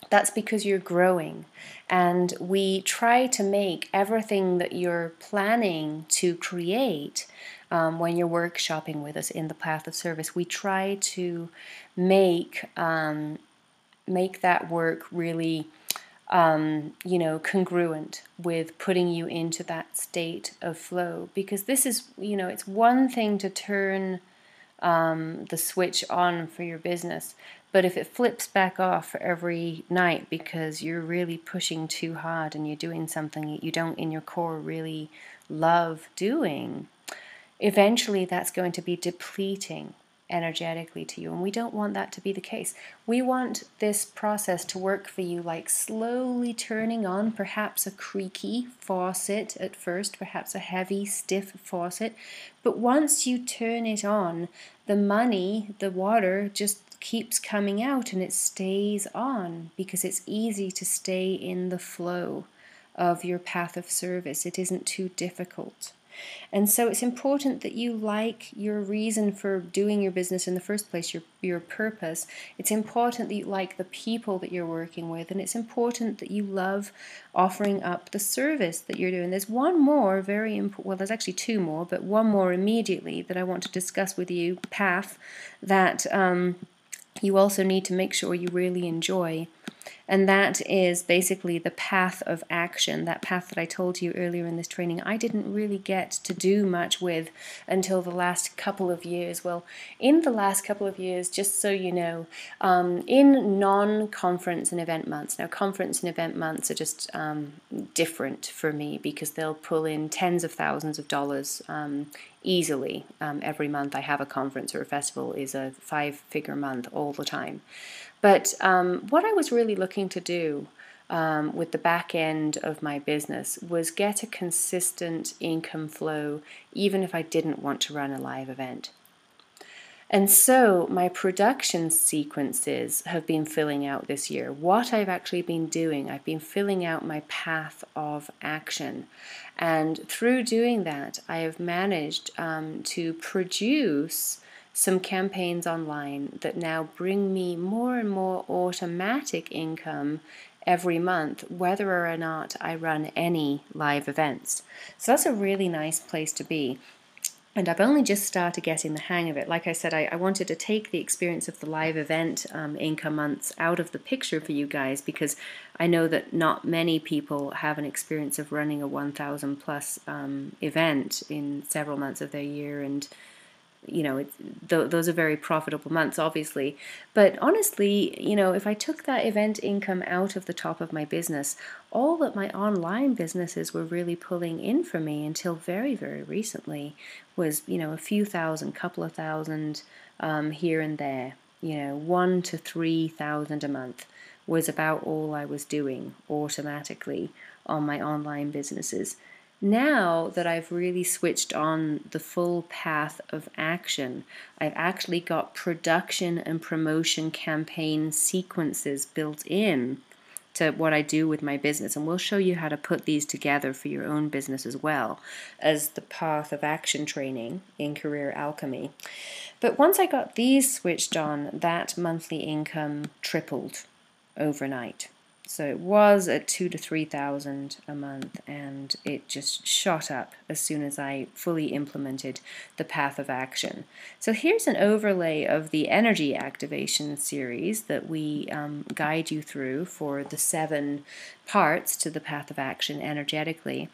That's because you're growing, and we try to make everything that you're planning to create when you're workshopping with us in the path of service. We try to make that work really congruent with putting you into that state of flow, because this is, it's one thing to turn the switch on for your business, but if it flips back off every night because you're really pushing too hard and you're doing something that you don't in your core really love doing, eventually that's going to be depleting energetically to you, and we don't want that to be the case. We want this process to work for you like slowly turning on perhaps a creaky faucet at first, perhaps a heavy, stiff faucet, but once you turn it on, the water just keeps coming out and it stays on because it's easy to stay in the flow of your path of service. It isn't too difficult. And so it's important that you like your reason for doing your business in the first place, your purpose. It's important that you like the people that you're working with, and it's important that you love offering up the service that you're doing. There's one more very important, well, there's actually 2 more, but one more immediately that I want to discuss with you, path, that you also need to make sure you really enjoy. And that is basically the path of action, that path that I told you earlier in this training I didn't really get to do much with until the last couple of years. Well, in the last couple of years, just so you know, in non-conference and event months, now conference and event months are just different for me because they'll pull in tens of thousands of dollars easily. Every month I have a conference or a festival is a 5-figure month all the time. But what I was really looking to do with the back end of my business was get a consistent income flow, even if I didn't want to run a live event. And so my production sequences have been filling out this year. What I've actually been doing, I've been filling out my path of action. And through doing that, I have managed to produce some campaigns online that now bring me more and more automatic income every month, whether or not I run any live events. So that's a really nice place to be. And I've only just started getting the hang of it. Like I said, I wanted to take the experience of the live event income months out of the picture for you guys, because I know that not many people have an experience of running a 1,000 plus event in several months of their year. And those are very profitable months, obviously. But honestly, if I took that event income out of the top of my business, all that my online businesses were really pulling in for me until very, very recently was, a few thousand, couple of thousand here and there. 1,000 to 3,000 a month was about all I was doing automatically on my online businesses. Now that I've really switched on the full path of action, I've actually got production and promotion campaign sequences built in to what I do with my business. And we'll show you how to put these together for your own business as well as the path of action training in Career Alchemy. But once I got these switched on, that monthly income tripled overnight. So it was at 2,000 to 3,000 a month, and it just shot up as soon as I fully implemented the path of action. So here's an overlay of the energy activation series that we guide you through for the 7 parts to the path of action energetically.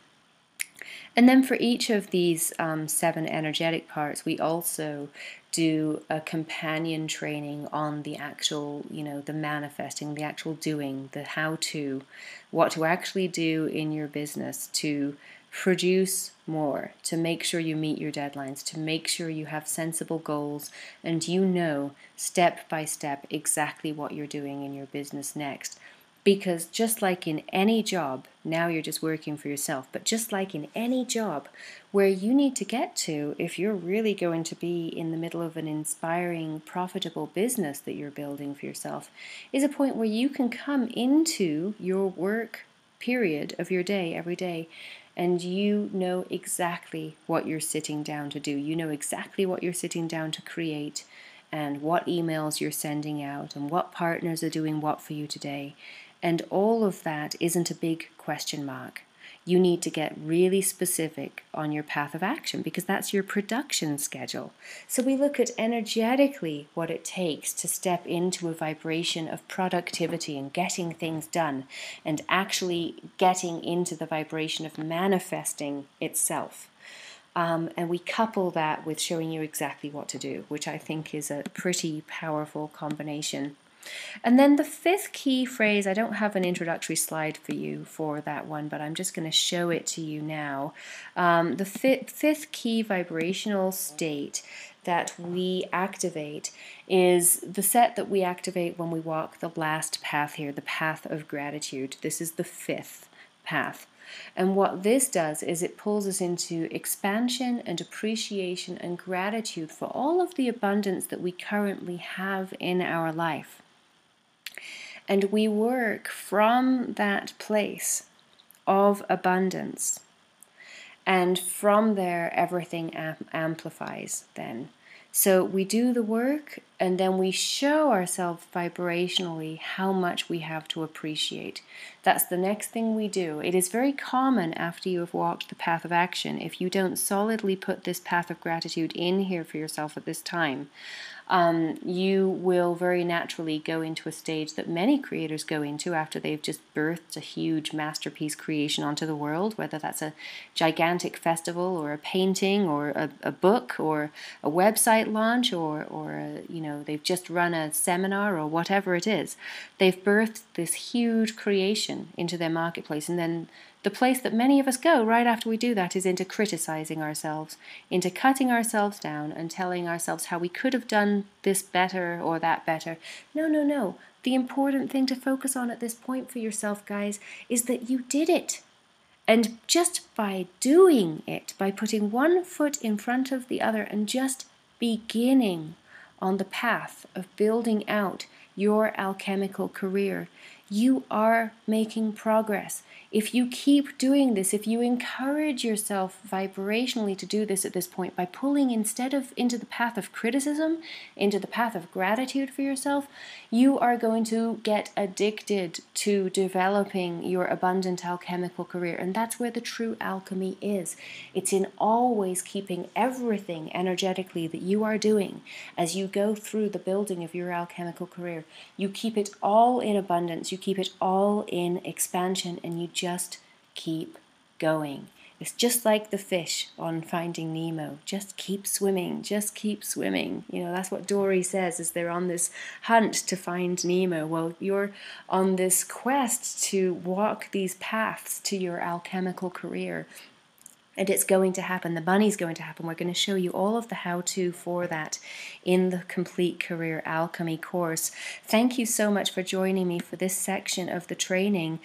And then for each of these 7 energetic parts, we also do a companion training on the actual, the manifesting, the actual doing, the how-to, what to actually do in your business to produce more, to make sure you meet your deadlines, to make sure you have sensible goals, and step by step exactly what you're doing in your business next. Because just like in any job, now you're just working for yourself, but just like in any job, where you need to get to if you're really going to be in the middle of an inspiring, profitable business that you're building for yourself, is a point where you can come into your work period of your day every day, and you know exactly what you're sitting down to do. You know exactly what you're sitting down to create, and what emails you're sending out, and what partners are doing what for you today. And all of that isn't a big question mark. You need to get really specific on your path of action, because that's your production schedule. So we look at energetically what it takes to step into a vibration of productivity and getting things done, and actually getting into the vibration of manifesting itself. And we couple that with showing you exactly what to do, which I think is a pretty powerful combination. And then the 5th key phrase, I don't have an introductory slide for you for that one, but I'm just going to show it to you now. The 5th key vibrational state that we activate is the set that we activate when we walk the last path here, the path of gratitude. This is the 5th path. And what this does is it pulls us into expansion and appreciation and gratitude for all of the abundance that we currently have in our life. And we work from that place of abundance. And from there, everything amplifies then. So we do the work, and then we show ourselves vibrationally how much we have to appreciate. That's the next thing we do. It is very common after you have walked the path of action, if you don't solidly put this path of gratitude in here for yourself at this time, you will very naturally go into a stage that many creators go into after they've just birthed a huge masterpiece creation onto the world, whether that's a gigantic festival or a painting or a book or a website launch or they've just run a seminar or whatever it is. They've birthed this huge creation into their marketplace, and then the place that many of us go right after we do that is into criticizing ourselves, into cutting ourselves down and telling ourselves how we could have done this better or that better. No. The important thing to focus on at this point for yourself, guys, is that you did it. And just by doing it, by putting one foot in front of the other and just beginning on the path of building out your alchemical career, you are making progress. If you keep doing this, if you encourage yourself vibrationally to do this at this point by pulling instead of into the path of criticism, into the path of gratitude for yourself, you are going to get addicted to developing your abundant alchemical career. And that's where the true alchemy is. It's in always keeping everything energetically that you are doing as you go through the building of your alchemical career. You keep it all in abundance, you keep it all in expansion, and you just keep going. It's just like the fish on Finding Nemo. Just keep swimming, just keep swimming. You know, that's what Dory says as they're on this hunt to find Nemo. Well, you're on this quest to walk these paths to your alchemical career. And it's going to happen. The money's going to happen. We're going to show you all of the how-to for that in the Complete Career Alchemy course. Thank you so much for joining me for this section of the training.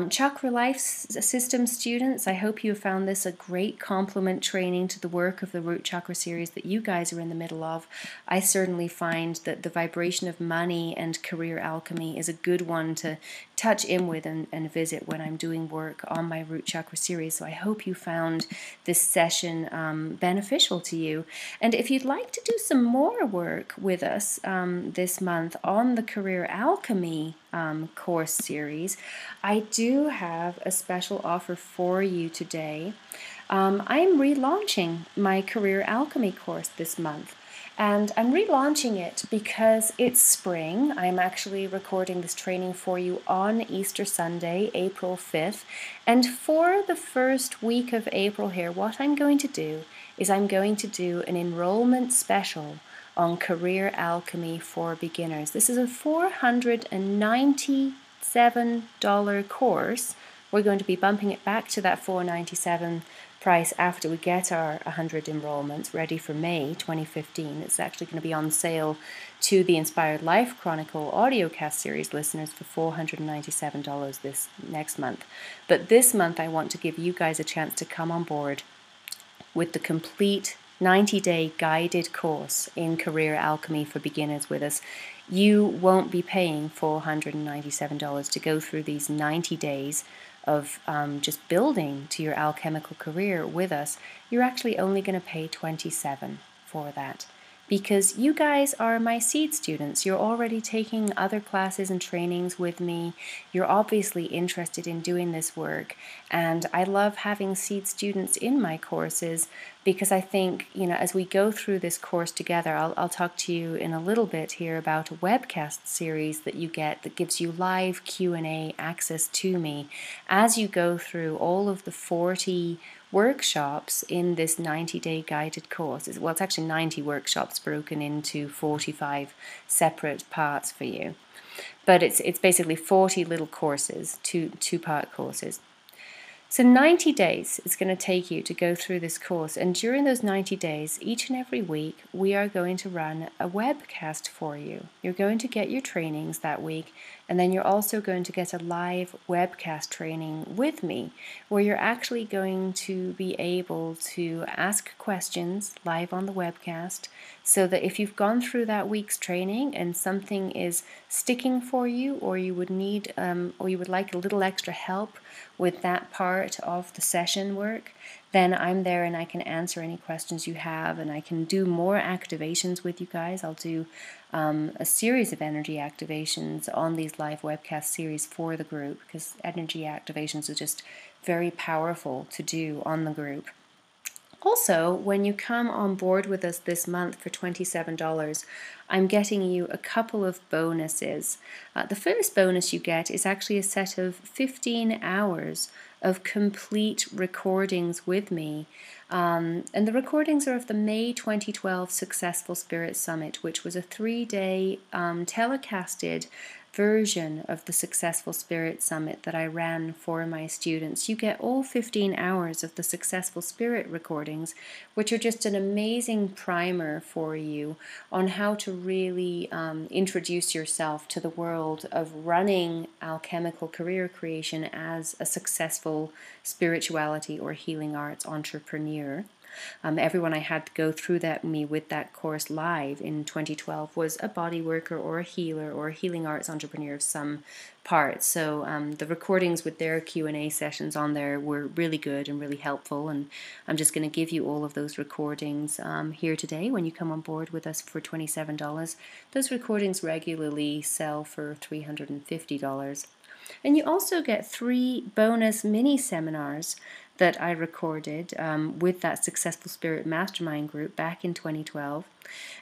Chakra Life System students, I hope you have found this a great complement training to the work of the Root Chakra series that you guys are in the middle of. I certainly find that the vibration of money and career alchemy is a good one to touch in with and visit when I'm doing work on my Root Chakra series. So I hope you found this session beneficial to you. And if you'd like to do some more work with us this month on the Career Alchemy course series, I do have a special offer for you today. I'm relaunching my Career Alchemy course this month. And I'm relaunching it because it's spring. I'm actually recording this training for you on Easter Sunday, April 5th. And for the first week of April here, what I'm going to do is I'm going to do an enrollment special on Career Alchemy for beginners. This is a $497 course. We're going to be bumping it back to that $497 price after we get our 100 enrollments ready for May 2015. It's actually going to be on sale to the Inspired Life Chronicle audiocast series listeners for $497 this next month. But this month I want to give you guys a chance to come on board with the complete 90-day guided course in Career Alchemy for beginners with us. You won't be paying $497 to go through these 90 days of just building to your alchemical career with us. You're actually only going to pay $27 for that, because you guys are my seed students. You're already taking other classes and trainings with me. You're obviously interested in doing this work, and I love having seed students in my courses because I think, you know, as we go through this course together, I'll talk to you in a little bit here about a webcast series that you get that gives you live Q&A access to me as you go through all of the 40 workshops in this 90-day guided course. Well, it's actually 90 workshops broken into 45 separate parts for you. But it's basically 40 little courses, two-part courses. So 90 days is going to take you to go through this course, and during those 90 days, each and every week, we are going to run a webcast for you. You're going to get your trainings that week, and then you're also going to get a live webcast training with me, where you're actually going to be able to ask questions live on the webcast, so that if you've gone through that week's training and something is sticking for you, or you would need, or you would like a little extra help with that part of the session work, then I'm there and I can answer any questions you have, and I can do more activations with you guys. I'll do a series of energy activations on these live webcast series for the group, because energy activations are just very powerful to do on the group. Also, when you come on board with us this month for $27, I'm getting you a couple of bonuses. The first bonus you get is actually a set of 15 hours of complete recordings with me. And the recordings are of the May 2012 Successful Spirit Summit, which was a 3-day telecasted version of the Successful Spirit Summit that I ran for my students. You get all 15 hours of the Successful Spirit recordings, which are just an amazing primer for you on how to really introduce yourself to the world of running alchemical career creation as a successful spirituality or healing arts entrepreneur. Everyone I had to go through me with that course live in 2012 was a body worker or a healer or a healing arts entrepreneur of some part. So the recordings with their Q&A sessions on there were really good and really helpful, and I'm just going to give you all of those recordings here today when you come on board with us for $27. Those recordings regularly sell for $350. And you also get 3 bonus mini seminars that I recorded with that Successful Spirit Mastermind group back in 2012.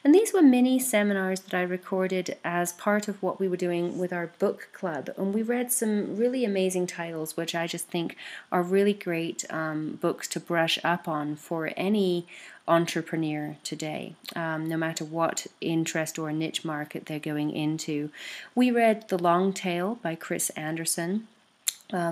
And these were mini seminars that I recorded as part of what we were doing with our book club. And we read some really amazing titles, which I just think are really great books to brush up on for any entrepreneur today, no matter what interest or niche market they're going into. We read The Long Tail by Chris Anderson.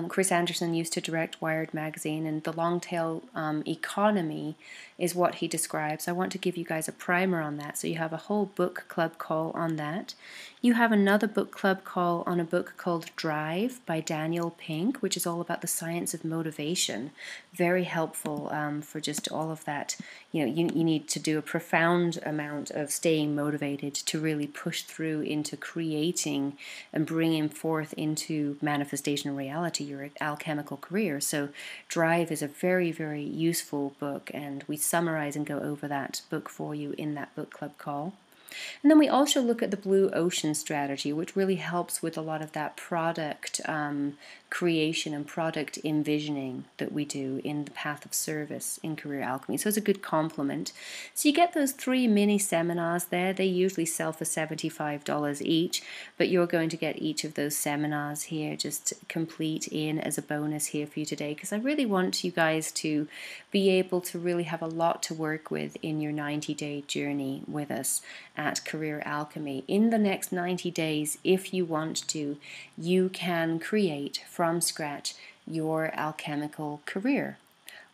Chris Anderson used to direct Wired magazine, and the long tail economy is what he describes. I want to give you guys a primer on that, so you have a whole book club call on that. You have another book club call on a book called Drive by Daniel Pink, which is all about the science of motivation. Very helpful for just all of that. You need to do a profound amount of staying motivated to really push through into creating and bringing forth into manifestation and reality your alchemical career. So Drive is a very, very useful book, and we summarize and go over that book for you in that book club call. And then we also look at the blue ocean strategy, which really helps with a lot of that product creation and product envisioning that we do in the path of service in Career Alchemy. So it's a good complement. So you get those 3 mini seminars there. They usually sell for $75 each, but you're going to get each of those seminars here just complete in as a bonus here for you today, because I really want you guys to be able to really have a lot to work with in your 90-day journey with us at Career Alchemy. In the next 90 days, if you want to, you can create from scratch your alchemical career.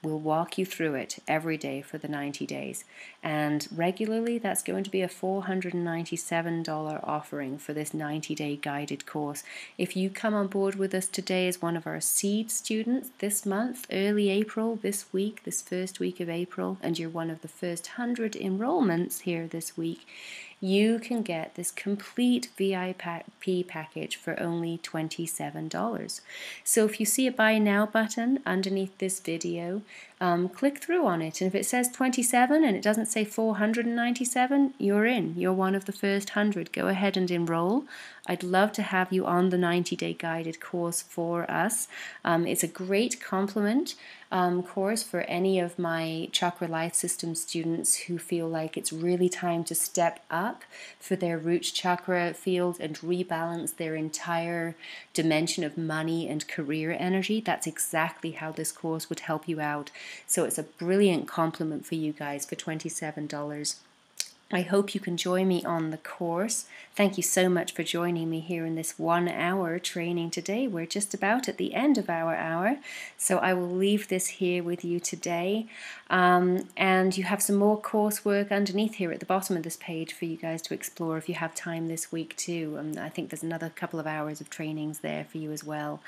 We'll walk you through it every day for the 90 days. And regularly, that's going to be a $497 offering for this 90-day guided course. If you come on board with us today as one of our seed students this month, early April, this week, this first week of April, and you're one of the first 100 enrollments here this week, you can get this complete VIP package for only $27. So if you see a buy now button underneath this video, click through on it, and if it says 27 and it doesn't say 497, you're in. You're one of the first 100. Go ahead and enroll. I'd love to have you on the 90-day guided course for us. It's a great complement course for any of my Chakra Life System students who feel like it's really time to step up for their root chakra field and rebalance their entire dimension of money and career energy. That's exactly how this course would help you out. So it's a brilliant complement for you guys for $27. I hope you can join me on the course. Thank you so much for joining me here in this 1-hour training today. We're just about at the end of our hour, so I will leave this here with you today. And you have some more coursework underneath here at the bottom of this page for you guys to explore if you have time this week too. I think there's another couple of hours of trainings there for you as well.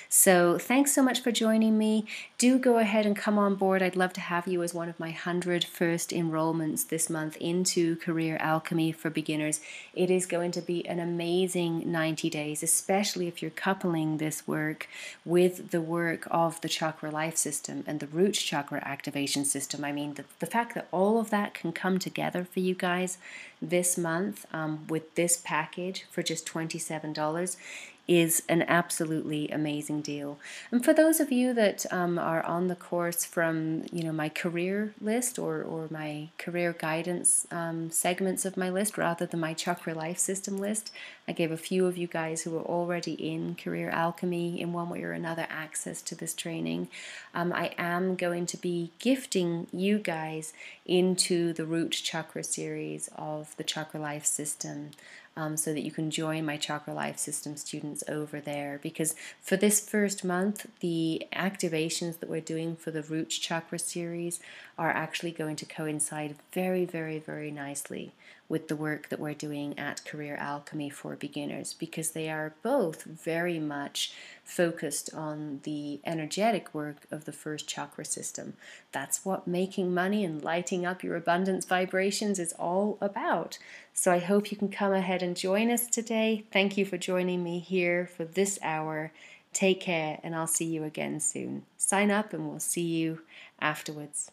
So thanks so much for joining me. Do go ahead and come on board. I'd love to have you as one of my 100 first enrollments this month into Career Alchemy for beginners. It is going to be an amazing 90 days, especially if you're coupling this work with the work of the Chakra Life System and the Root Chakra Activation System. I mean, the fact that all of that can come together for you guys this month with this package for just $27 is an absolutely amazing deal. And for those of you that are on the course from my career list or my career guidance segments of my list rather than my Chakra Life System list, I gave a few of you guys who are already in Career Alchemy in one way or another access to this training. I am going to be gifting you guys into the Root Chakra series of the Chakra Life System so that you can join my Chakra Life System students over there. Because for this first month, the activations that we're doing for the Root Chakra series are actually going to coincide very, very, very nicely with the work that we're doing at Career Alchemy for beginners, because they are both very much focused on the energetic work of the first chakra system. That's what making money and lighting up your abundance vibrations is all about. So I hope you can come ahead and join us today. Thank you for joining me here for this hour. Take care, and I'll see you again soon. Sign up and we'll see you afterwards.